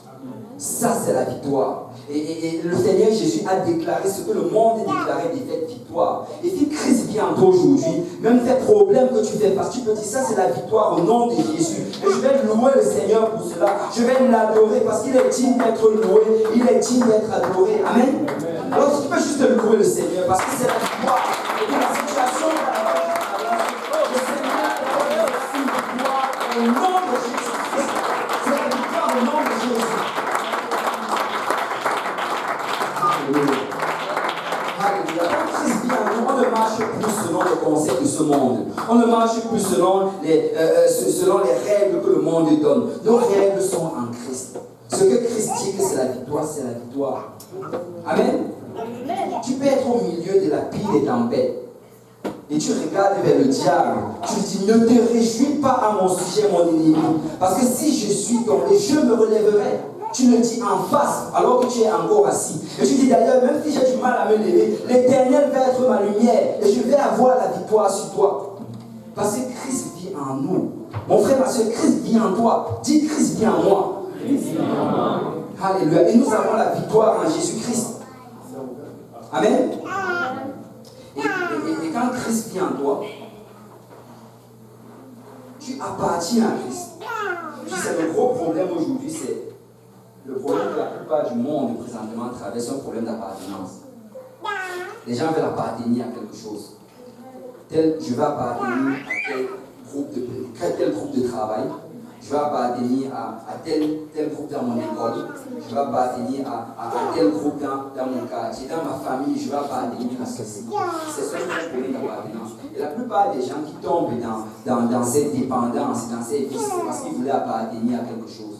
Ça, c'est la victoire. Et le Seigneur Jésus a déclaré ce que le monde déclarait des fêtes victoire. Et si Christ vient en toi aujourd'hui, même ces problèmes que tu fais face, tu peux dire ça, c'est la victoire au nom de Jésus. Et je vais louer le Seigneur pour cela. Je vais l'adorer parce qu'il est digne d'être loué. Il est digne d'être adoré. Amen. Alors tu peux juste louer le Seigneur parce que c'est la victoire. Et la situation dans laquelle tu traverses, le Seigneur est une victoire au nom de Jésus. C'est la victoire au nom de Jésus. Alléluia. Quand Christ vient, on ne marche plus selon le conseil de ce monde. On ne marche plus selon les règles que le monde donne. Nos règles sont en Christ. Ce que Christ dit que c'est la victoire, c'est la victoire. Amen. Tu peux être au milieu de la pire des tempêtes. Et tu regardes vers le diable. Tu dis, ne te réjouis pas à mon sujet, mon ennemi. Parce que si je suis tombé, je me relèverai. Tu le dis en face, alors que tu es encore assis. Et tu dis d'ailleurs, même si j'ai du mal à me lever, l'Éternel va être ma lumière. Et je vais avoir la victoire sur toi. Parce que Christ vit en nous. Mon frère, ma soeur, Christ vit en toi. Dis, Christ vit en moi. Alléluia. Et nous avons la victoire en Jésus-Christ. Amen. Et quand Christ vit en toi, tu appartiens à Christ. C'est le gros problème aujourd'hui, c'est le problème que la plupart du monde présentement traverse, un problème d'appartenance. Les gens veulent appartenir à quelque chose. Je vais appartenir à tel groupe de travail. Je vais appartenir à tel groupe dans mon école. Je vais appartenir à tel groupe dans mon quartier. Dans ma famille, je vais appartenir à ceci. C'est ça le problème d'appartenance. Et la plupart des gens qui tombent dans cette dépendance, dans ces vices, c'est parce qu'ils voulaient appartenir à quelque chose.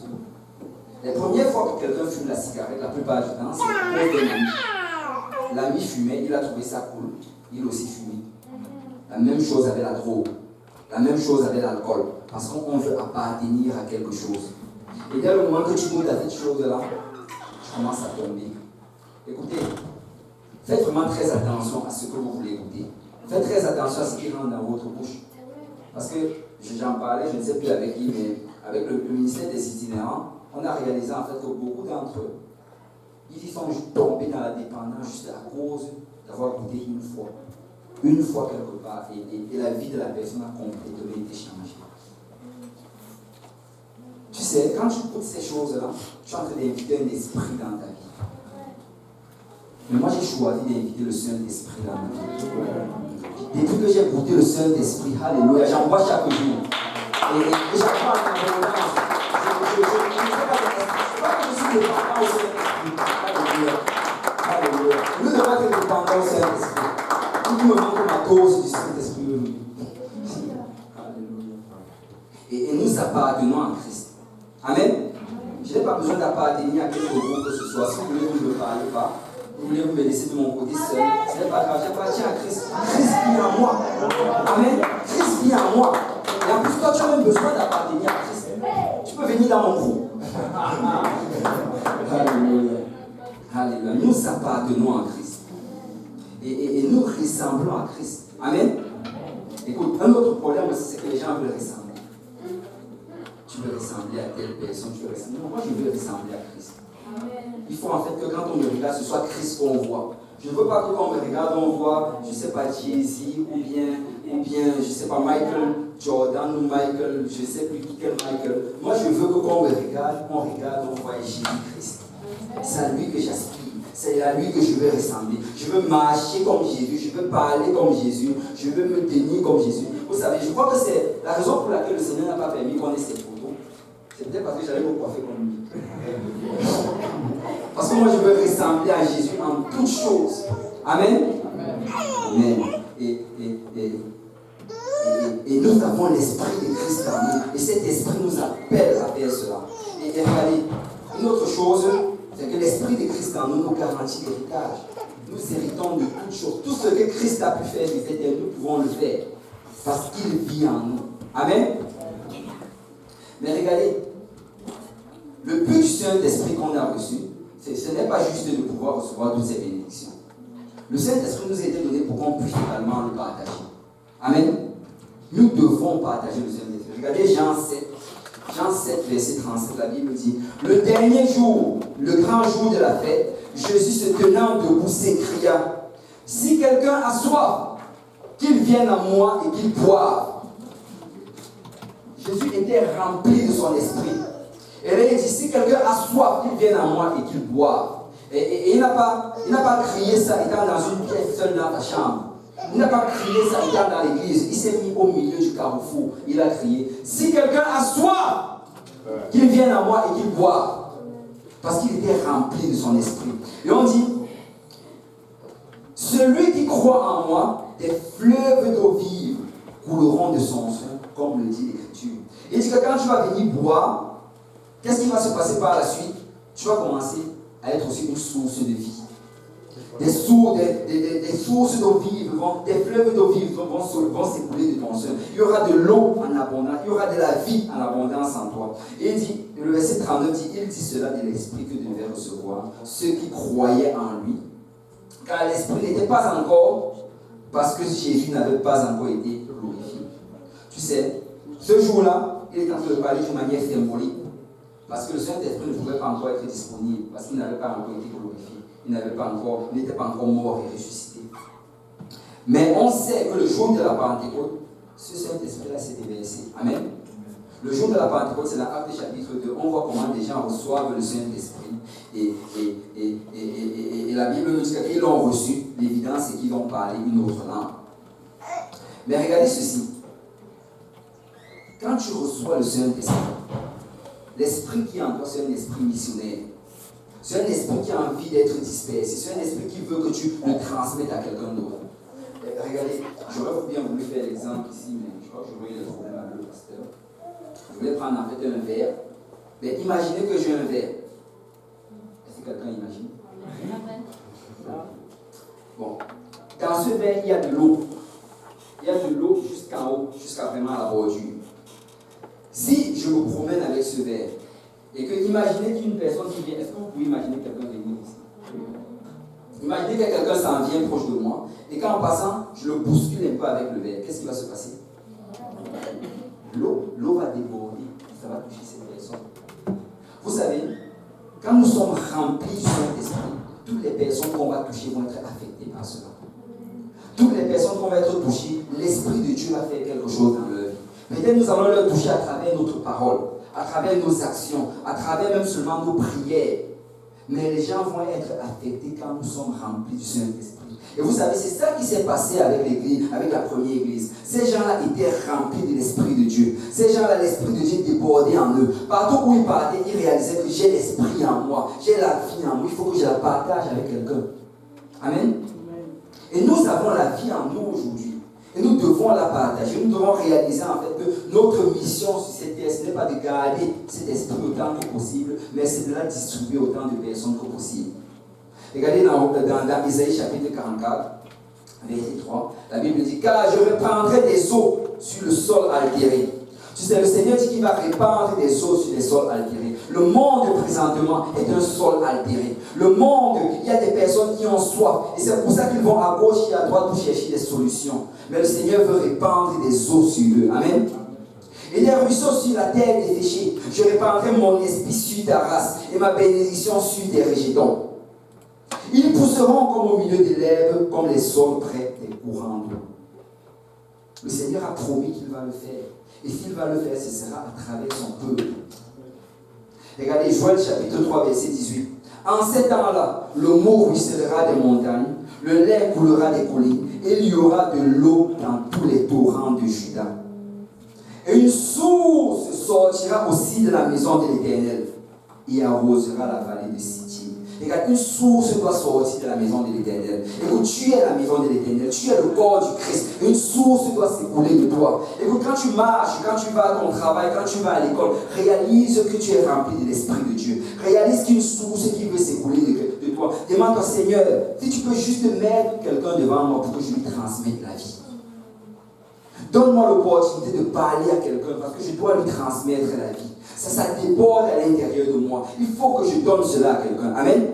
Les premières fois que quelqu'un fume la cigarette, la plupart du temps, c'est à cause d'un ami. L'ami fumait, il a trouvé ça cool. Il aussi fumait. La même chose avec la drogue. La même chose avec l'alcool. Parce qu'on veut appartenir à quelque chose. Et dès le moment que tu goûtes à cette chose-là, tu commences à tomber. Écoutez, faites vraiment très attention à ce que vous voulez goûter. Faites très attention à ce qui rentre dans votre bouche. Parce que j'en parlais, je ne sais plus avec qui, mais avec le ministère des itinérants, on a réalisé en fait que beaucoup d'entre eux, ils y sont tombés dans la dépendance juste à cause d'avoir goûté une fois. Une fois quelque part, et la vie de la personne a complètement été changée. Tu sais, quand tu goûtes ces choses-là, tu es en train d'inviter un esprit dans ta vie. Mais moi, j'ai choisi d'inviter le Saint-Esprit dans ma vie. Depuis que j'ai goûté le Saint-Esprit, alléluia, j'en bois chaque jour. Et j'apprends en abondance. Je ne sais pas que je suis dépendant au Saint-Esprit. Alléluia. Alléluia. Nous devons être dépendants au Saint-Esprit. Il me manque ma cause du Saint-Esprit. Alléluia. Et nous appartenons à Christ. Amen. Je n'ai pas besoin d'appartenir à quelque groupe que ce soit. Si vous voulez, vous ne me parlez pas. Vous voulez vous me laisser de mon côté seul. Ce n'est pas grave. J'appartiens à Christ. Christ vit en moi. Amen. Christ vit en moi. Et en plus, toi, tu as même besoin d'appartenir à Christ. Tu peux venir dans mon groupe. Alléluia. Alléluia. Nous appartenons à Christ. Et nous ressemblons à Christ. Amen. Écoute, un autre problème aussi, c'est que les gens veulent ressembler. Tu veux ressembler à telle personne, tu veux ressembler. Non, moi je veux ressembler à Christ. Amen. Il faut en fait que quand on me regarde, ce soit Christ qu'on voit. Je ne veux pas que quand on me regarde, on voit, je ne sais pas, Jay-Z ou bien, je ne sais pas, Michael Jordan ou Michael, je ne sais plus quel Michael. Moi je veux que quand on me regarde, on voit Jésus-Christ. C'est à lui que j'aspire. C'est à lui que je veux ressembler. Je veux marcher comme Jésus, je veux parler comme Jésus, je veux me tenir comme Jésus. Vous savez, je crois que c'est la raison pour laquelle le Seigneur n'a pas permis qu'on ait cette photos. C'est peut-être parce que j'allais me coiffer comme lui. Parce que moi, je veux ressembler à Jésus en toutes choses. Amen. Amen. Et nous avons l'esprit de Christ en nous. Et cet esprit nous appelle à faire cela. Et regardez, une autre chose, c'est que l'esprit de Christ en nous garantit l'héritage. Nous héritons de toutes choses. Tout ce que Christ a pu faire, nous pouvons le faire. Parce qu'il vit en nous. Amen. Mais regardez, le but du Saint-Esprit qu'on a reçu, ce n'est pas juste de pouvoir recevoir toutes ces bénédictions. Le Saint-Esprit nous a été donné pour qu'on puisse également le partager. Amen. Nous devons partager le Saint-Esprit. Regardez Jean 7, Jean 7, verset 37, la Bible dit, le dernier jour, le grand jour de la fête, Jésus se tenant debout s'écria, si quelqu'un a soif, qu'il vienne à moi et qu'il boive. Jésus était rempli de son esprit. Et là, il dit, si quelqu'un a soif, qu'il vienne à moi et qu'il boive. Et il n'a pas crié ça étant dans une pièce seule dans ta chambre. Il n'a pas crié ça étant dans l'église. Il s'est mis au milieu du carrefour. Il a crié, si quelqu'un a soif, qu'il vienne à moi et qu'il boive. Parce qu'il était rempli de son esprit. Et on dit, celui qui croit en moi, des fleuves d'eau vive couleront de son sein, comme le dit l'Écriture. Il dit que quand tu vas venir boire, qu'est-ce qui va se passer par la suite? Tu vas commencer à être aussi une source de vie. Des sources d'eau vive, des fleuves d'eau vive vont s'écouler de ton sein. Il y aura de l'eau en abondance, il y aura de la vie en abondance en toi. Et il dit, le verset 39 dit, il dit cela de l'esprit que devaient recevoir ceux qui croyaient en lui. Car l'esprit n'était pas encore, parce que Jésus n'avait pas encore été glorifié. Tu sais, ce jour-là, il est en train de parler d'une manière symbolique, parce que le Saint-Esprit ne pouvait pas encore être disponible, parce qu'il n'avait pas encore été glorifié. Il n'était pas encore mort et ressuscité. Mais on sait que le jour de la Pentecôte, ce Saint-Esprit-là s'est déversé. Amen. Le jour de la Pentecôte, c'est dans Actes chapitre 2. On voit comment les gens reçoivent le Saint-Esprit. Et la Bible nous dit qu'ils l'ont reçu. L'évidence, c'est qu'ils ont parlé une autre langue. Mais regardez ceci. Quand tu reçois le Saint-Esprit, l'esprit qui est en toi, c'est un esprit missionnaire. C'est un esprit qui a envie d'être dispersé. C'est un esprit qui veut que tu le transmettes à quelqu'un d'autre. Regardez, j'aurais bien voulu faire l'exemple ici, mais je crois que j'aurais eu des problèmes avec le pasteur. Je voulais prendre en fait un verre. Mais imaginez que j'ai un verre. Est-ce que quelqu'un imagine? Bon. Dans ce verre, il y a de l'eau. Il y a de l'eau jusqu'en haut, jusqu'à vraiment la bordure. Si je me promène avec ce verre, et que imaginez qu'une personne qui vient, est-ce que vous pouvez imaginer quelqu'un venir ici? Imaginez que quelqu'un s'en vient proche de moi, et qu'en passant, je le bouscule un peu avec le verre. Qu'est-ce qui va se passer? L'eau va déborder, ça va toucher cette personne. Vous savez, quand nous sommes remplis du Saint-Esprit, toutes les personnes qu'on va toucher vont être affectées par cela. Toutes les personnes qu'on va être touchées, l'Esprit de Dieu va faire quelque chose dans leur vie. Peut-être nous allons leur toucher à travers notre parole, à travers nos actions, à travers même seulement nos prières. Mais les gens vont être affectés quand nous sommes remplis du Saint-Esprit. Et vous savez, c'est ça qui s'est passé avec l'Église, avec la première Église. Ces gens-là étaient remplis de l'Esprit de Dieu. Ces gens-là, l'Esprit de Dieu débordait en eux. Partout où ils partaient, ils réalisaient que j'ai l'Esprit en moi, j'ai la vie en moi. Il faut que je la partage avec quelqu'un. Amen. Et nous avons la vie en nous aujourd'hui. Et nous devons la partager. Nous devons réaliser en fait que notre mission sur cette terre, ce n'est pas de garder cet esprit autant que possible, mais c'est de la distribuer autant de personnes que possible. Regardez dans Isaïe chapitre 44, verset 3, la Bible dit, car je répandrai des eaux sur le sol altéré. Tu sais, le Seigneur dit qu'il va répandre des eaux sur les sols altérés. Le monde présentement est un sol altéré. Le monde, il y a des personnes qui ont soif. Et c'est pour ça qu'ils vont à gauche et à droite pour chercher des solutions. Mais le Seigneur veut répandre des eaux sur eux. Amen. Et des ruisseaux sur la terre des déchets. Je répandrai mon esprit sur ta race et ma bénédiction sur tes rejetons. Ils pousseront comme au milieu des lèvres, comme les sols près des courants d'eau. Le Seigneur a promis qu'il va le faire. Et s'il va le faire, ce sera à travers son peuple. Regardez Joël chapitre 3, verset 18. En ces temps-là, le mot ruissellera des montagnes, le lait coulera des collines, et il y aura de l'eau dans tous les torrents de Juda. Et une source sortira aussi de la maison de l'Éternel et arrosera la vallée de Sittim. Regarde, une source doit sortir de la maison de l'Éternel. Écoute, tu es la maison de l'Éternel, tu es le corps du Christ. Une source doit s'écouler de toi. Écoute, quand tu marches, quand tu vas à ton travail, quand tu vas à l'école, réalise que tu es rempli de l'Esprit de Dieu. Réalise qu'il y a une source qui veut s'écouler de toi. Demande-toi, Seigneur, si tu peux juste mettre quelqu'un devant moi pour que je lui transmette la vie. Donne-moi l'opportunité de parler à quelqu'un parce que je dois lui transmettre la vie. Ça déborde à l'intérieur de moi. Il faut que je donne cela à quelqu'un. Amen.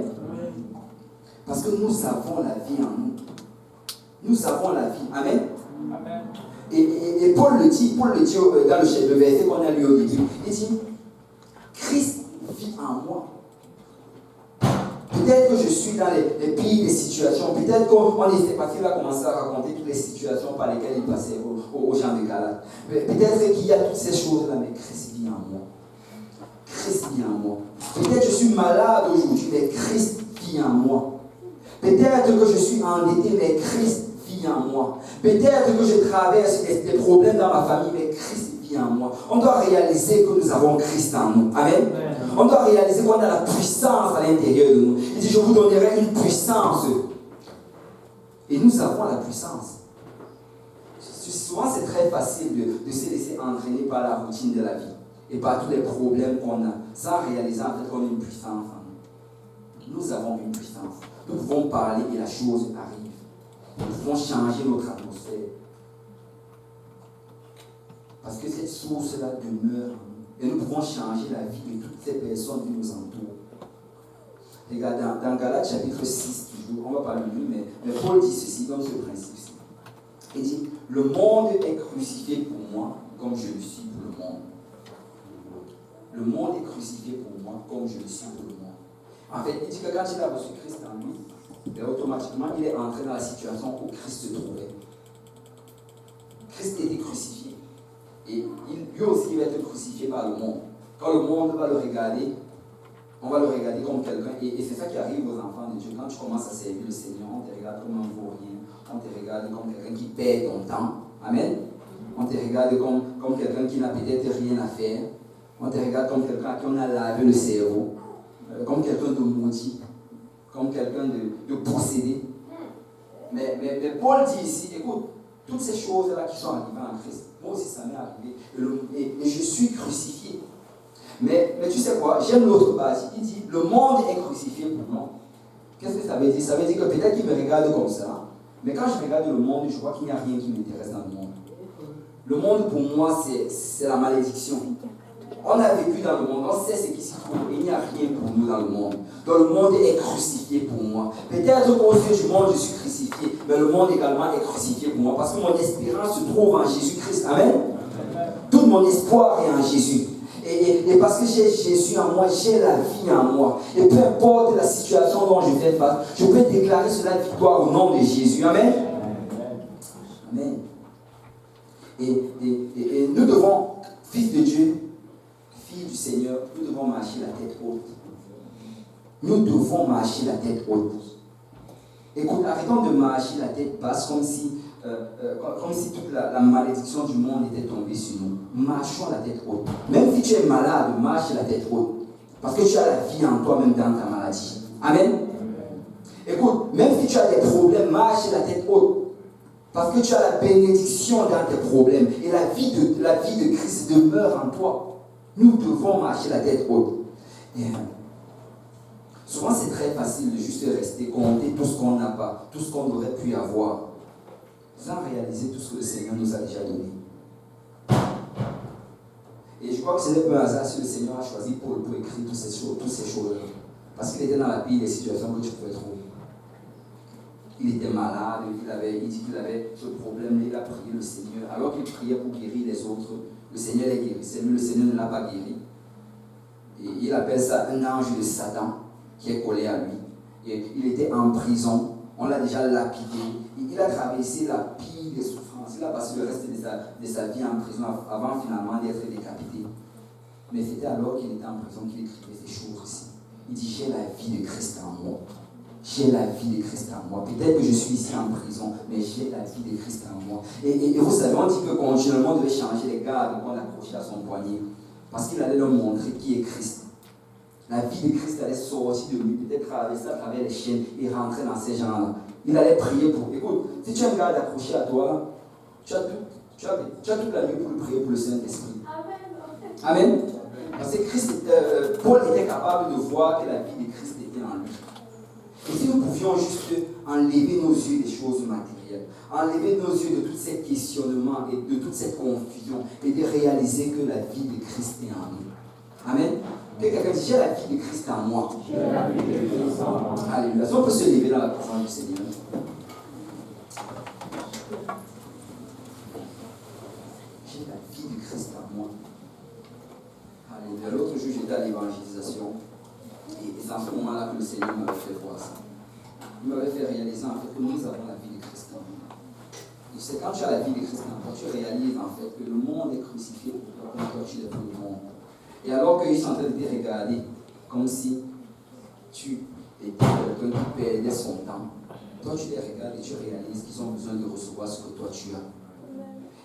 Parce que nous avons la vie en nous. Nous avons la vie. Amen. Amen. Et Paul le dit dans le verset qu'on a lu au début. Il dit, Christ vit en moi. Peut-être que je suis dans les pires des situations. Peut-être qu'on essaie, parce qu'il a commencé à raconter toutes les situations par lesquelles il passait aux gens de Galate. Peut-être qu'il y a toutes ces choses-là, mais Christ vit en moi. Christ vit en moi. Peut-être que je suis malade aujourd'hui, mais Christ vit en moi. Peut-être que je suis endetté, mais Christ vit en moi. Peut-être que je traverse des problèmes dans ma famille, mais Christ vit en moi. On doit réaliser que nous avons Christ en nous. Amen. On doit réaliser qu'on a la puissance à l'intérieur de nous. Il dit, je vous donnerai une puissance. Et nous avons la puissance. Souvent, c'est très facile de se laisser entraîner par la routine de la vie et par tous les problèmes qu'on a, sans réaliser en fait qu'on a une puissance en nous. Nous avons une puissance. Nous pouvons parler et la chose arrive. Nous pouvons changer notre atmosphère. Parce que cette source-là demeure en nous. Et nous pouvons changer la vie de toutes ces personnes qui nous entourent. Regarde, dans Galates chapitre 6, toujours, on ne va pas le lire, mais Paul dit ceci, comme ce principe-ci. Il dit, le monde est crucifié pour moi, comme je le suis pour le monde. Le monde est crucifié pour moi, comme je le suis pour le monde. En fait, il dit que quand il a reçu Christ en lui, automatiquement, il est entré dans la situation où Christ se trouvait. Christ était crucifié. Et lui aussi, il va être crucifié par le monde. Quand le monde va le regarder, on va le regarder comme quelqu'un. Et c'est ça qui arrive aux enfants de Dieu. Quand tu commences à servir le Seigneur, on te regarde comme un vaurien. On te regarde comme quelqu'un qui perd ton temps. Amen. On te regarde comme quelqu'un qui n'a peut-être rien à faire. On te regarde comme quelqu'un à qui on a lavé le cerveau. Comme quelqu'un de maudit. Comme quelqu'un de possédé. Mais Paul dit ici, écoute, toutes ces choses-là qui sont arrivées en Christ, moi aussi ça m'est arrivé. Et je suis crucifié. Mais tu sais quoi, j'aime l'autre base. Il dit, le monde est crucifié pour moi. Qu'est-ce que ça veut dire? Ça veut dire que peut-être qu'il me regarde comme ça. Mais quand je regarde le monde, je vois qu'il n'y a rien qui m'intéresse dans le monde. Le monde pour moi, c'est la malédiction. On a vécu dans le monde, on sait ce qui s'y trouve. Il n'y a rien pour nous dans le monde. Donc le monde est crucifié pour moi. Peut-être qu'aux yeux du monde, je suis crucifié. Mais le monde également est crucifié pour moi. Parce que mon espérance se trouve en Jésus-Christ. Amen. Tout mon espoir est en Jésus. Et parce que j'ai Jésus en moi, j'ai la vie en moi. Et peu importe la situation dont je fais face, je peux déclarer cela victoire au nom de Jésus. Amen. Amen. Et nous devons, fils de Dieu, filles du Seigneur, nous devons marcher la tête haute. Nous devons marcher la tête haute. Écoute, arrêtons de marcher la tête basse comme si toute la malédiction du monde était tombée sur nous. Marchons la tête haute. Même si tu es malade, marche la tête haute. Parce que tu as la vie en toi, même dans ta maladie. Amen. Écoute, même si tu as des problèmes, marche la tête haute. Parce que tu as la bénédiction dans tes problèmes. Et la vie de Christ demeure en toi. Nous devons marcher la tête haute. Et souvent, c'est très facile de juste rester, compter tout ce qu'on n'a pas, tout ce qu'on aurait pu avoir, sans réaliser tout ce que le Seigneur nous a déjà donné. Et je crois que ce n'est pas un hasard si le Seigneur a choisi Paul pour écrire toutes ces choses-là. Parce qu'il était dans la pire des situations que tu pouvais trouver. Il était malade, il dit qu'il avait ce problème, il a prié le Seigneur. Alors qu'il priait pour guérir les autres, le Seigneur les guérissait, mais le Seigneur ne l'a pas guéri. Et il appelle ça un ange de Satan qui est collé à lui. Et il était en prison, on l'a déjà lapidé. Il a traversé la pire des souffrances. Il a passé le reste de sa vie en prison avant finalement d'être décapité. Mais c'était alors qu'il était en prison qu'il écrivait ces choses ici. Il dit, j'ai la vie de Christ en moi. J'ai la vie de Christ en moi. Peut-être que je suis ici en prison, mais j'ai la vie de Christ en moi. Et vous savez, on dit que continuellement on devait changer les gardes qu'on accrochait à son poignet. Parce qu'il allait leur montrer qui est Christ. La vie de Christ allait sortir de lui, peut-être traverser à travers les chaînes et rentrer dans ces gens-là. Il allait prier pour. Écoute, si tu as un garde accroché à toi, tu as toute la nuit pour lui prier pour le Saint-Esprit. Amen. Parce que Paul était capable de voir que la vie de Christ était en lui. Et si nous pouvions juste enlever nos yeux des choses matérielles, enlever nos yeux de tous ces questionnements et de toute cette confusion, et de réaliser que la vie de Christ est en nous. Amen. Que quelqu'un dise, j'ai la vie de Christ en moi. Alléluia. On peut se lever dans la présence du Seigneur. moi. Alléluia. L'autre jour, j'étais à l'évangélisation. Et c'est à ce moment-là que le Seigneur m'avait fait voir ça. Il m'avait fait réaliser en fait que nous avons la vie de Christ en nous. Et c'est quand tu as la vie de Christ en toi, tu réalises en fait que le monde est crucifié pour toi, comme toi tu es pour le monde. Et alors qu'ils sont en train de te regarder comme si tu étais quelqu'un qui perdait son temps, toi tu les regardes et tu réalises qu'ils ont besoin de recevoir ce que toi tu as.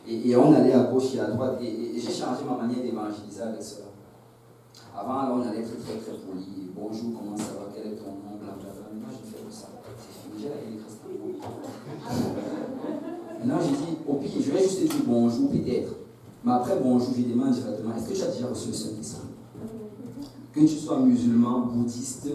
Et on allait à gauche et à droite, et j'ai changé ma manière d'évangéliser avec cela. Avant, on allait être très très poli. Bonjour, comment ça va, quel est ton nom, blablabla. Maintenant, je fais tout ça. C'est fini, j'ai la vie de Christ. Maintenant, j'ai dit, au pire, je vais juste te dire bonjour, peut-être. Mais après bonjour, je demande directement, est-ce que tu as déjà reçu le Saint-Esprit? Que tu sois musulman, bouddhiste,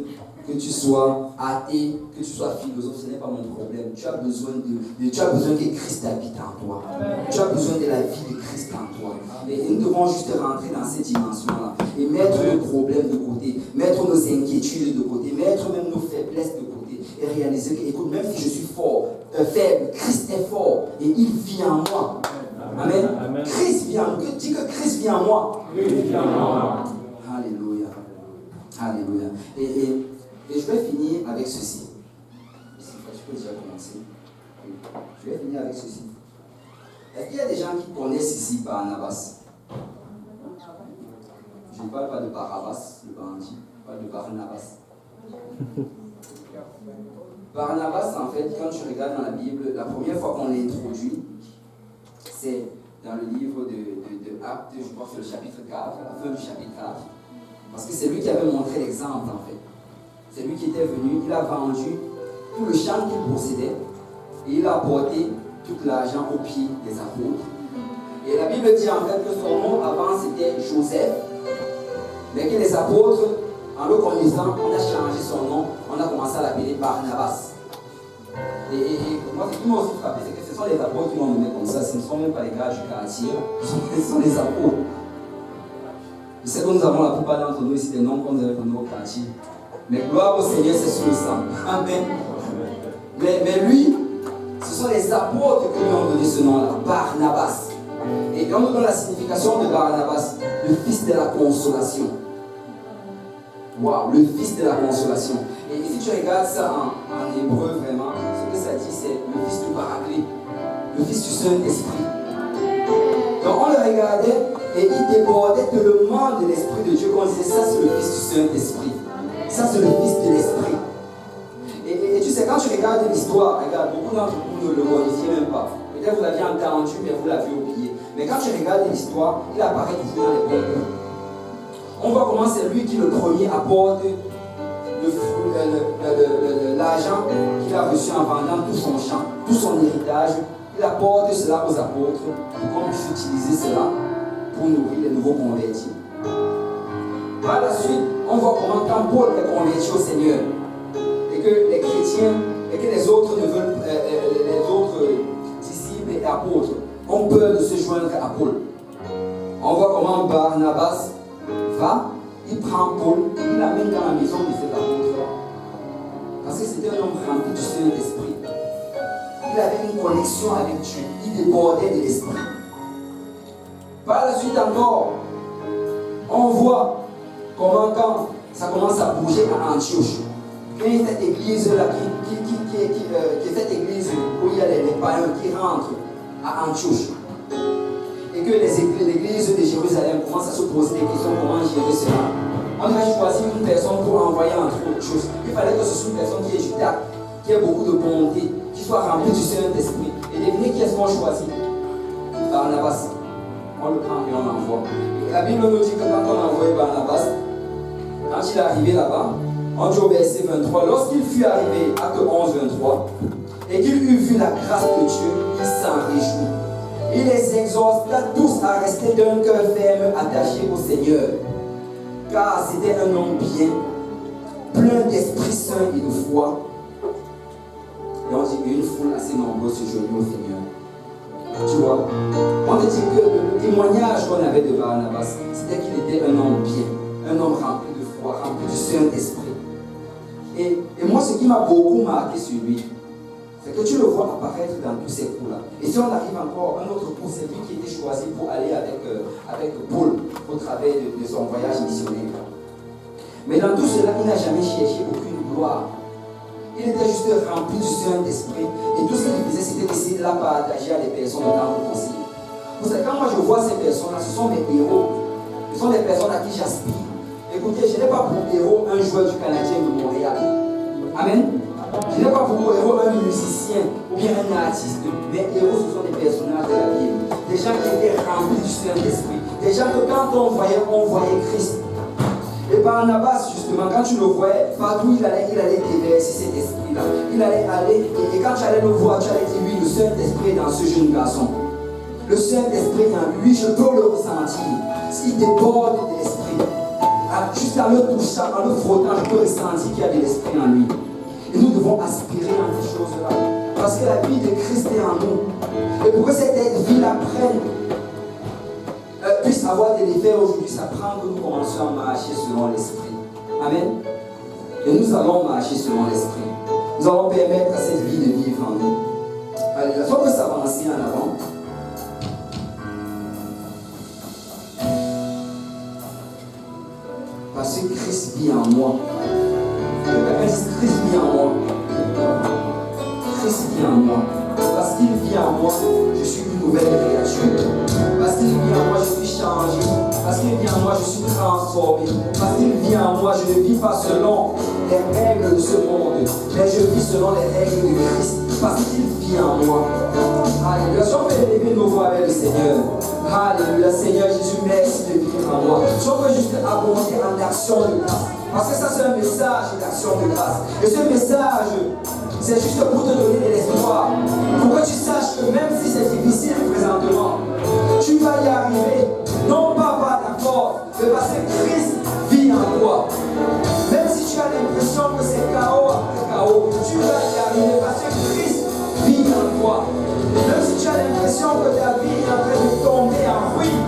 que tu sois athée, que tu sois philosophe, ce n'est pas mon problème. Tu as besoin que Christ habite en toi. Tu as besoin de la vie de Christ en toi. Et nous devons juste rentrer dans cette dimension-là et mettre nos problèmes de côté, mettre nos inquiétudes de côté, mettre même nos faiblesses de côté et réaliser que, écoute, même si je suis faible, Christ est fort et il vit en moi. Amen. Amen. Christ vit en moi. Dis que Christ vit en moi. Alléluia. Alléluia. Et je vais finir avec ceci. Je peux déjà commencer. Je vais finir avec ceci. Est-ce qu'il y a des gens qui connaissent ici Barnabas? Je ne parle pas de Barabbas, le bandit. Je parle de Barnabas. Barnabas, en fait, quand tu regardes dans la Bible, la première fois qu'on l'introduit, c'est dans le livre de Actes, je crois que c'est le chapitre 4, la fin du chapitre 4. Parce que c'est lui qui avait montré l'exemple, en fait. C'est lui qui était venu, il a vendu tout le champ qu'il possédait et il a apporté tout l'argent aux pieds des apôtres. Et la Bible dit en fait que son nom avant c'était Joseph, mais que les apôtres, en le connaissant, on a changé son nom, on a commencé à l'appeler Barnabas. Et moi, ce qui m'a aussi frappé, c'est que ce sont les apôtres qui l'ont nommé comme ça, ce ne sont même pas les gars du quartier, ce sont les apôtres. Je sais que nous avons la plupart d'entre nous ici des noms qu'on nous avait donnés au quartier. Mais gloire au Seigneur, c'est sur le sang. Amen. Mais lui, ce sont les apôtres qui lui ont donné ce nom-là, Barnabas. Et on nous donne la signification de Barnabas, le fils de la consolation. Waouh, le fils de la consolation. Et si tu regardes ça en hébreu, vraiment, ce que ça dit, c'est le fils du Paraclet, le fils du Saint-Esprit. Donc on le regardait et il débordait tellement de l'Esprit de Dieu qu'on disait, ça c'est le fils du Saint-Esprit. Ça c'est le fils de l'Esprit. Et tu sais, quand tu regardes l'histoire, regarde, beaucoup d'entre vous ne le connaissiez même pas. Peut-être vous l'aviez entendu, mais vous l'aviez oublié. Mais quand tu regardes l'histoire, il apparaît toujours dans les bons coups. On voit comment c'est lui qui le premier apporte l'argent qu'il a reçu en vendant tout son champ, tout son héritage. Il apporte cela aux apôtres pour qu'on puisse utiliser cela pour nourrir les nouveaux convertis. Par la suite, on voit comment quand Paul est converti au Seigneur et que les chrétiens et que les autres disciples et apôtres ont peur de se joindre à Paul. On voit comment Barnabas va, il prend Paul, il l'amène dans la maison de cet apôtre-là. Parce que c'était un homme rempli du Saint-Esprit. Il avait une connexion avec Dieu, il débordait de l'Esprit. Par la suite encore, on voit comment quand ça commence à bouger à Antioche, quand il y a cette église-là, qui est cette église où il y a les païens qui rentrent à Antioche, et que l'église de Jérusalem commence à se poser des questions, comment gérer cela. On a choisi une personne pour envoyer entre autres choses. Il fallait que ce soit une personne qui ait du tact, qui ait beaucoup de bonté, qui soit remplie du Saint-Esprit. Et devinez qui est-ce qu'on choisit? Barnabas. On le prend et on l'envoie. La Bible nous dit que quand on a envoyé Barnabas, quand il est arrivé là-bas, on dit au verset 23, lorsqu'il fut arrivé, acte 11, 23, et qu'il eut vu la grâce de Dieu, il s'en réjouit. Il les exhorta tous à rester d'un cœur ferme, attaché au Seigneur, car c'était un homme bien, plein d'Esprit Saint et de foi. Et on dit une foule assez nombreuse se joignit au Seigneur. Tu vois, on te dit que le témoignage qu'on avait de Barnabas, c'était qu'il était un homme bien, un homme rempli de foi, rempli du Saint-Esprit. Et moi, ce qui m'a beaucoup marqué sur lui, c'est que tu le vois apparaître dans tous ces coups-là. Et si on arrive encore, un autre coup, c'est lui qui a été choisi pour aller avec Paul au travers de son voyage missionnaire. Mais dans tout cela, il n'a jamais cherché aucune gloire. Il était juste rempli du Saint-Esprit. Et tout ce qu'il faisait, c'était d'essayer de la partager à des personnes dans le conseil. Vous savez, quand moi je vois ces personnes-là, ce sont mes héros. Ce sont des personnes à qui j'aspire. Écoutez, je n'ai pas pour héros un joueur du Canadien de Montréal. Amen. Je n'ai pas pour héros un musicien ou bien un artiste. Mes héros, ce sont des personnages de la Bible. Des gens qui étaient remplis du Saint-Esprit. Des gens que quand on voyait Christ. Et Barnabas, justement, quand tu le voyais, partout il allait déverser cet esprit-là. Il allait aller, et quand tu allais le voir, tu allais dire, oui, le Saint-Esprit est dans ce jeune garçon. Le Saint-Esprit est en lui, je peux le ressentir. S'il déborde de l'esprit, juste en le touchant, en le frottant, je peux ressentir qu'il y a de l'esprit en lui. Et nous devons aspirer à ces choses-là. Parce que la vie de Christ est en nous. Et pour que cette vie-là puisse avoir de l'effet aujourd'hui, ça prend que nous commencions à marcher selon l'esprit. Amen. Et nous allons marcher selon l'esprit. Nous allons permettre à cette vie de vivre en nous. Allez, il faut que ça avance en avant. Parce que Christ vit en moi. Christ vit en moi. Christ vit en moi. Parce qu'il vit en moi, je suis une nouvelle créature. Parce qu'il vit en moi, je suis changé. Parce qu'il vit en moi, je suis transformé. Parce qu'il vit en moi, je ne vis pas selon les règles de ce monde, mais je vis selon les règles de Christ. Parce qu'il vit en moi. Alléluia. Si on peut élever nos voix avec le Seigneur. Alléluia. Seigneur Jésus, merci de vivre en moi. Si on peut juste abonder en action de grâce. Parce que ça, c'est un message d'action de grâce. Et ce message, c'est juste pour te donner de l'espoir. Pour que tu saches que même si c'est difficile présentement, tu vas y arriver. Non pas par ta force, mais parce que Christ vit en toi. Même si tu as l'impression que c'est chaos après chaos, tu vas y arriver parce que Christ vit en toi. Même si tu as l'impression que ta vie est en train de tomber en ruine,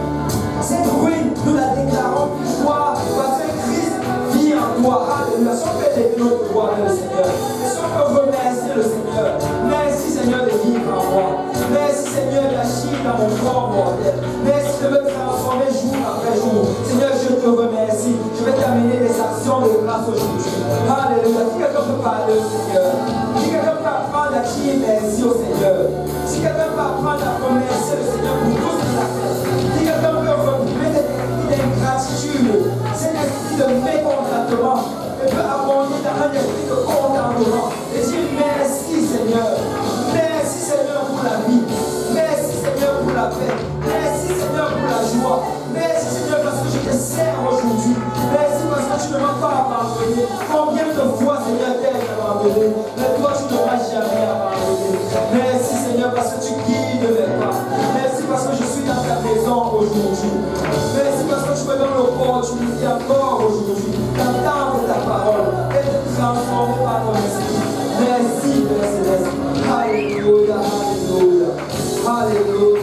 cette ruine, nous la déclarons victoire parce que Christ vit en toi. Alléluia. Si on peut élever notre voix vers le Seigneur, si on peut remercier le Seigneur, merci Seigneur de vivre en moi. Merci Seigneur d'agir dans mon corps mortel. Merci de me transformer jour après jour. Seigneur, je te remercie. Je vais t'amener des actions de grâce aujourd'hui. Alléluia. Si quelqu'un peut parler au Seigneur, si quelqu'un peut apprendre à dire merci au Seigneur, si quelqu'un peut apprendre à remercier le Seigneur pour tout ce qu'il a fait, si quelqu'un peut retrouver cet esprit d'ingratitude, cet esprit de mécontentement, et peut abonder dans un esprit de contentement et dire merci Seigneur. Merci Seigneur pour la vie. Merci Seigneur pour la paix. Merci Seigneur pour la joie. Merci Seigneur parce que je te sers aujourd'hui. Merci parce que tu ne m'as pas abandonné. Combien de fois Seigneur t'ai abandonné, mais toi tu ne m'as jamais abandonné. Merci Seigneur parce que tu guides mes pas. Merci parce que je suis dans ta maison aujourd'hui. Merci parce que tu me donnes l'opportunité encore aujourd'hui d'entendre ta parole et de transformer par ton esprit. Merci Père Céleste. Alléluia, alléluia, alléluia.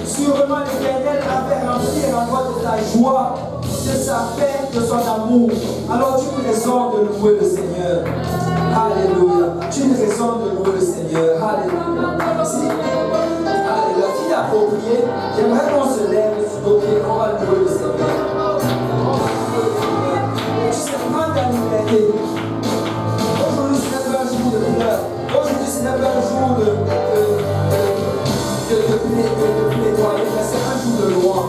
Sûrement l'Éternel avait rempli en toi de ta joie, de sa paix, de son amour. Alors tu as raison de louer le Seigneur. Alléluia. Tu as raison de louer le Seigneur. Alléluia. Alléluia. Si approprié, j'aimerais qu'on se lève sur nos pieds. On va louer le Seigneur. Tu sais, prends ta liberté. Aujourd'hui, ce n'est pas un jour de douleur. Aujourd'hui, ce n'est pas un jour de nettoyer, mais c'est un jour de loi.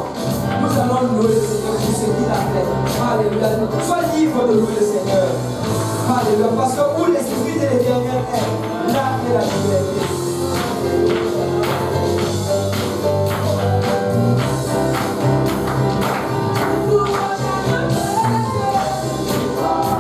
Nous allons louer le Seigneur pour ce qu'il a fait. Alléluia. Sois libre de louer le Seigneur. Alléluia. Parce que où l'Esprit de l'Éternel est, là est la liberté. Oh,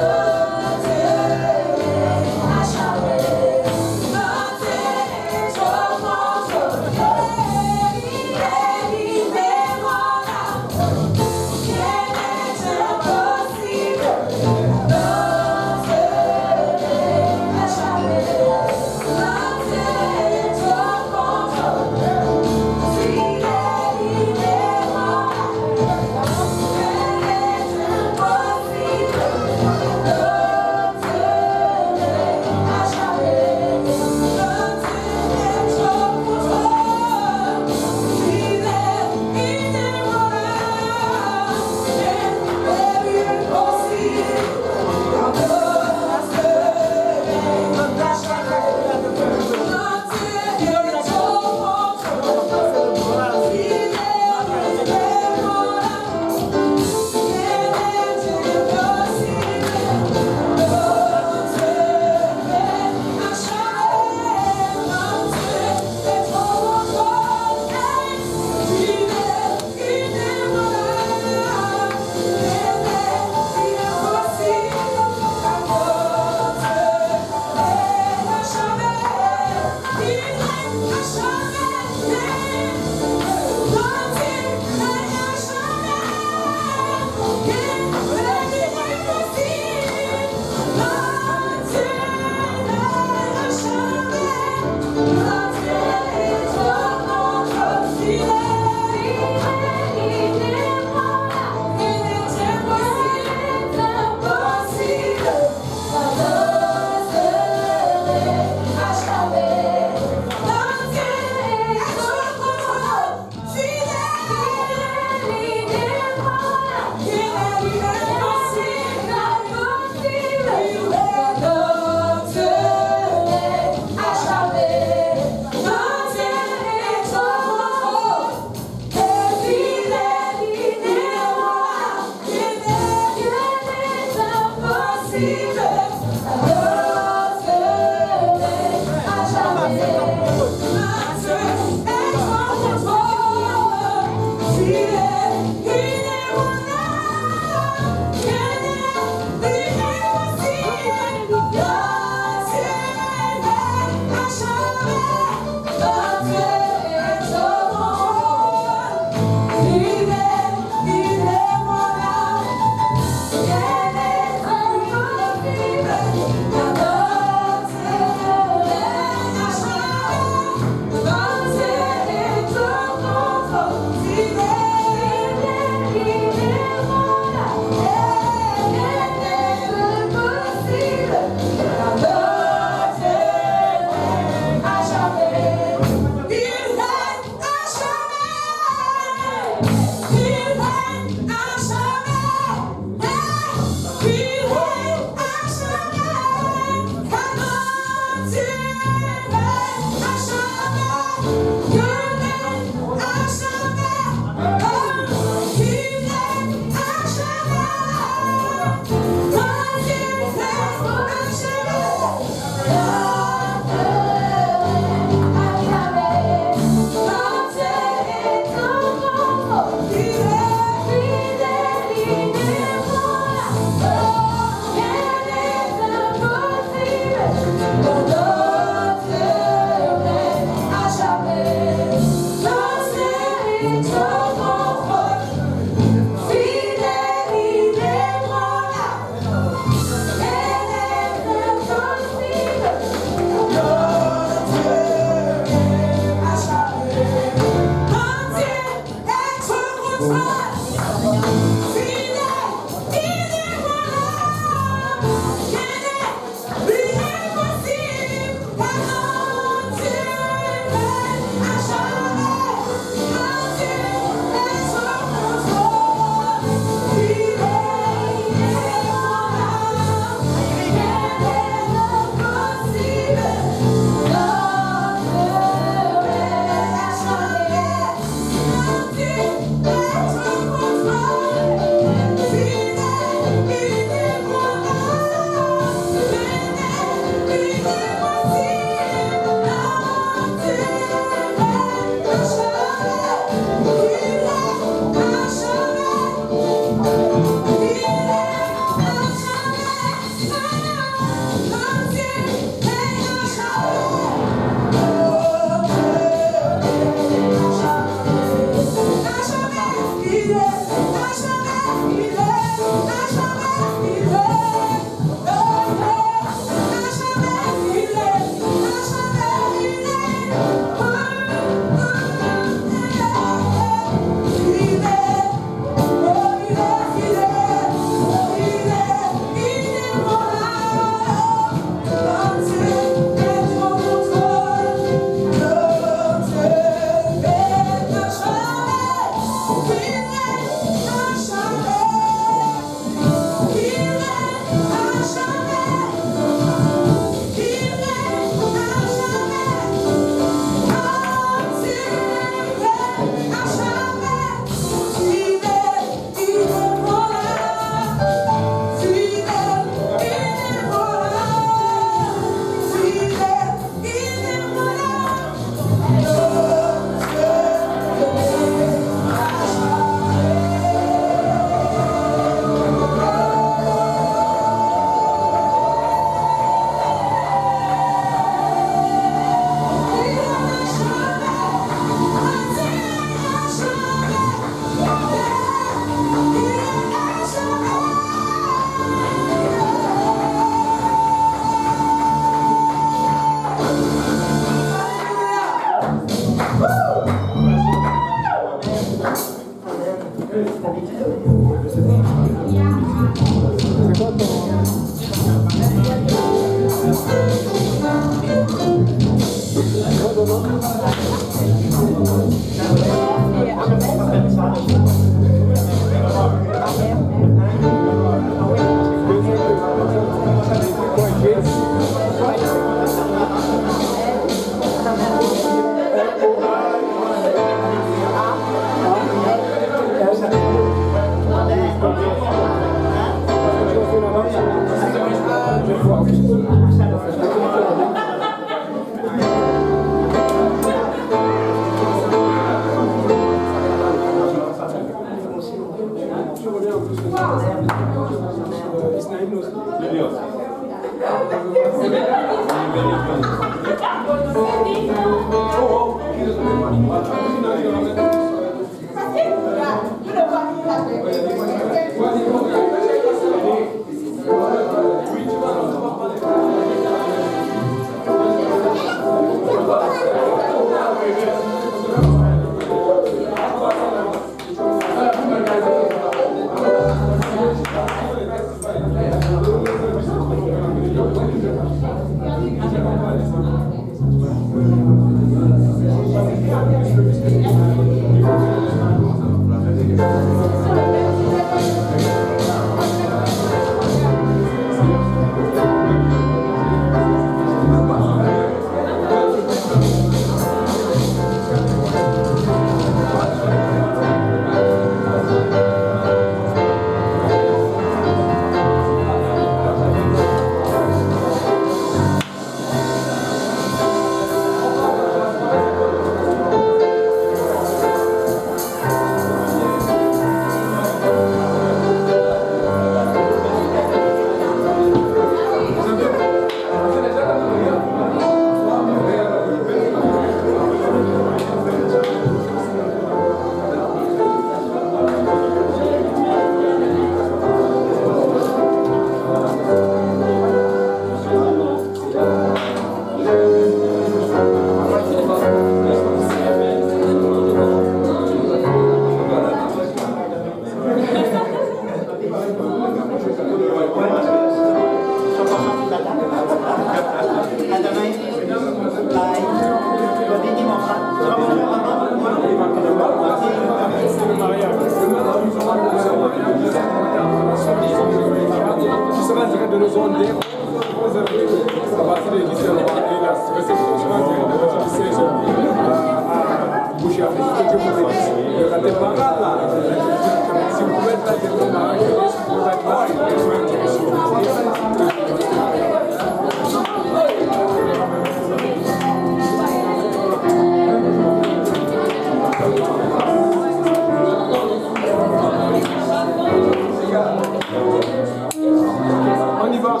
On y va.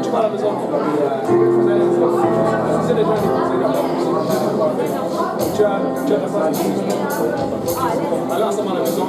Tu vas à la maison. Tu as la place. Allez ensemble à la maison.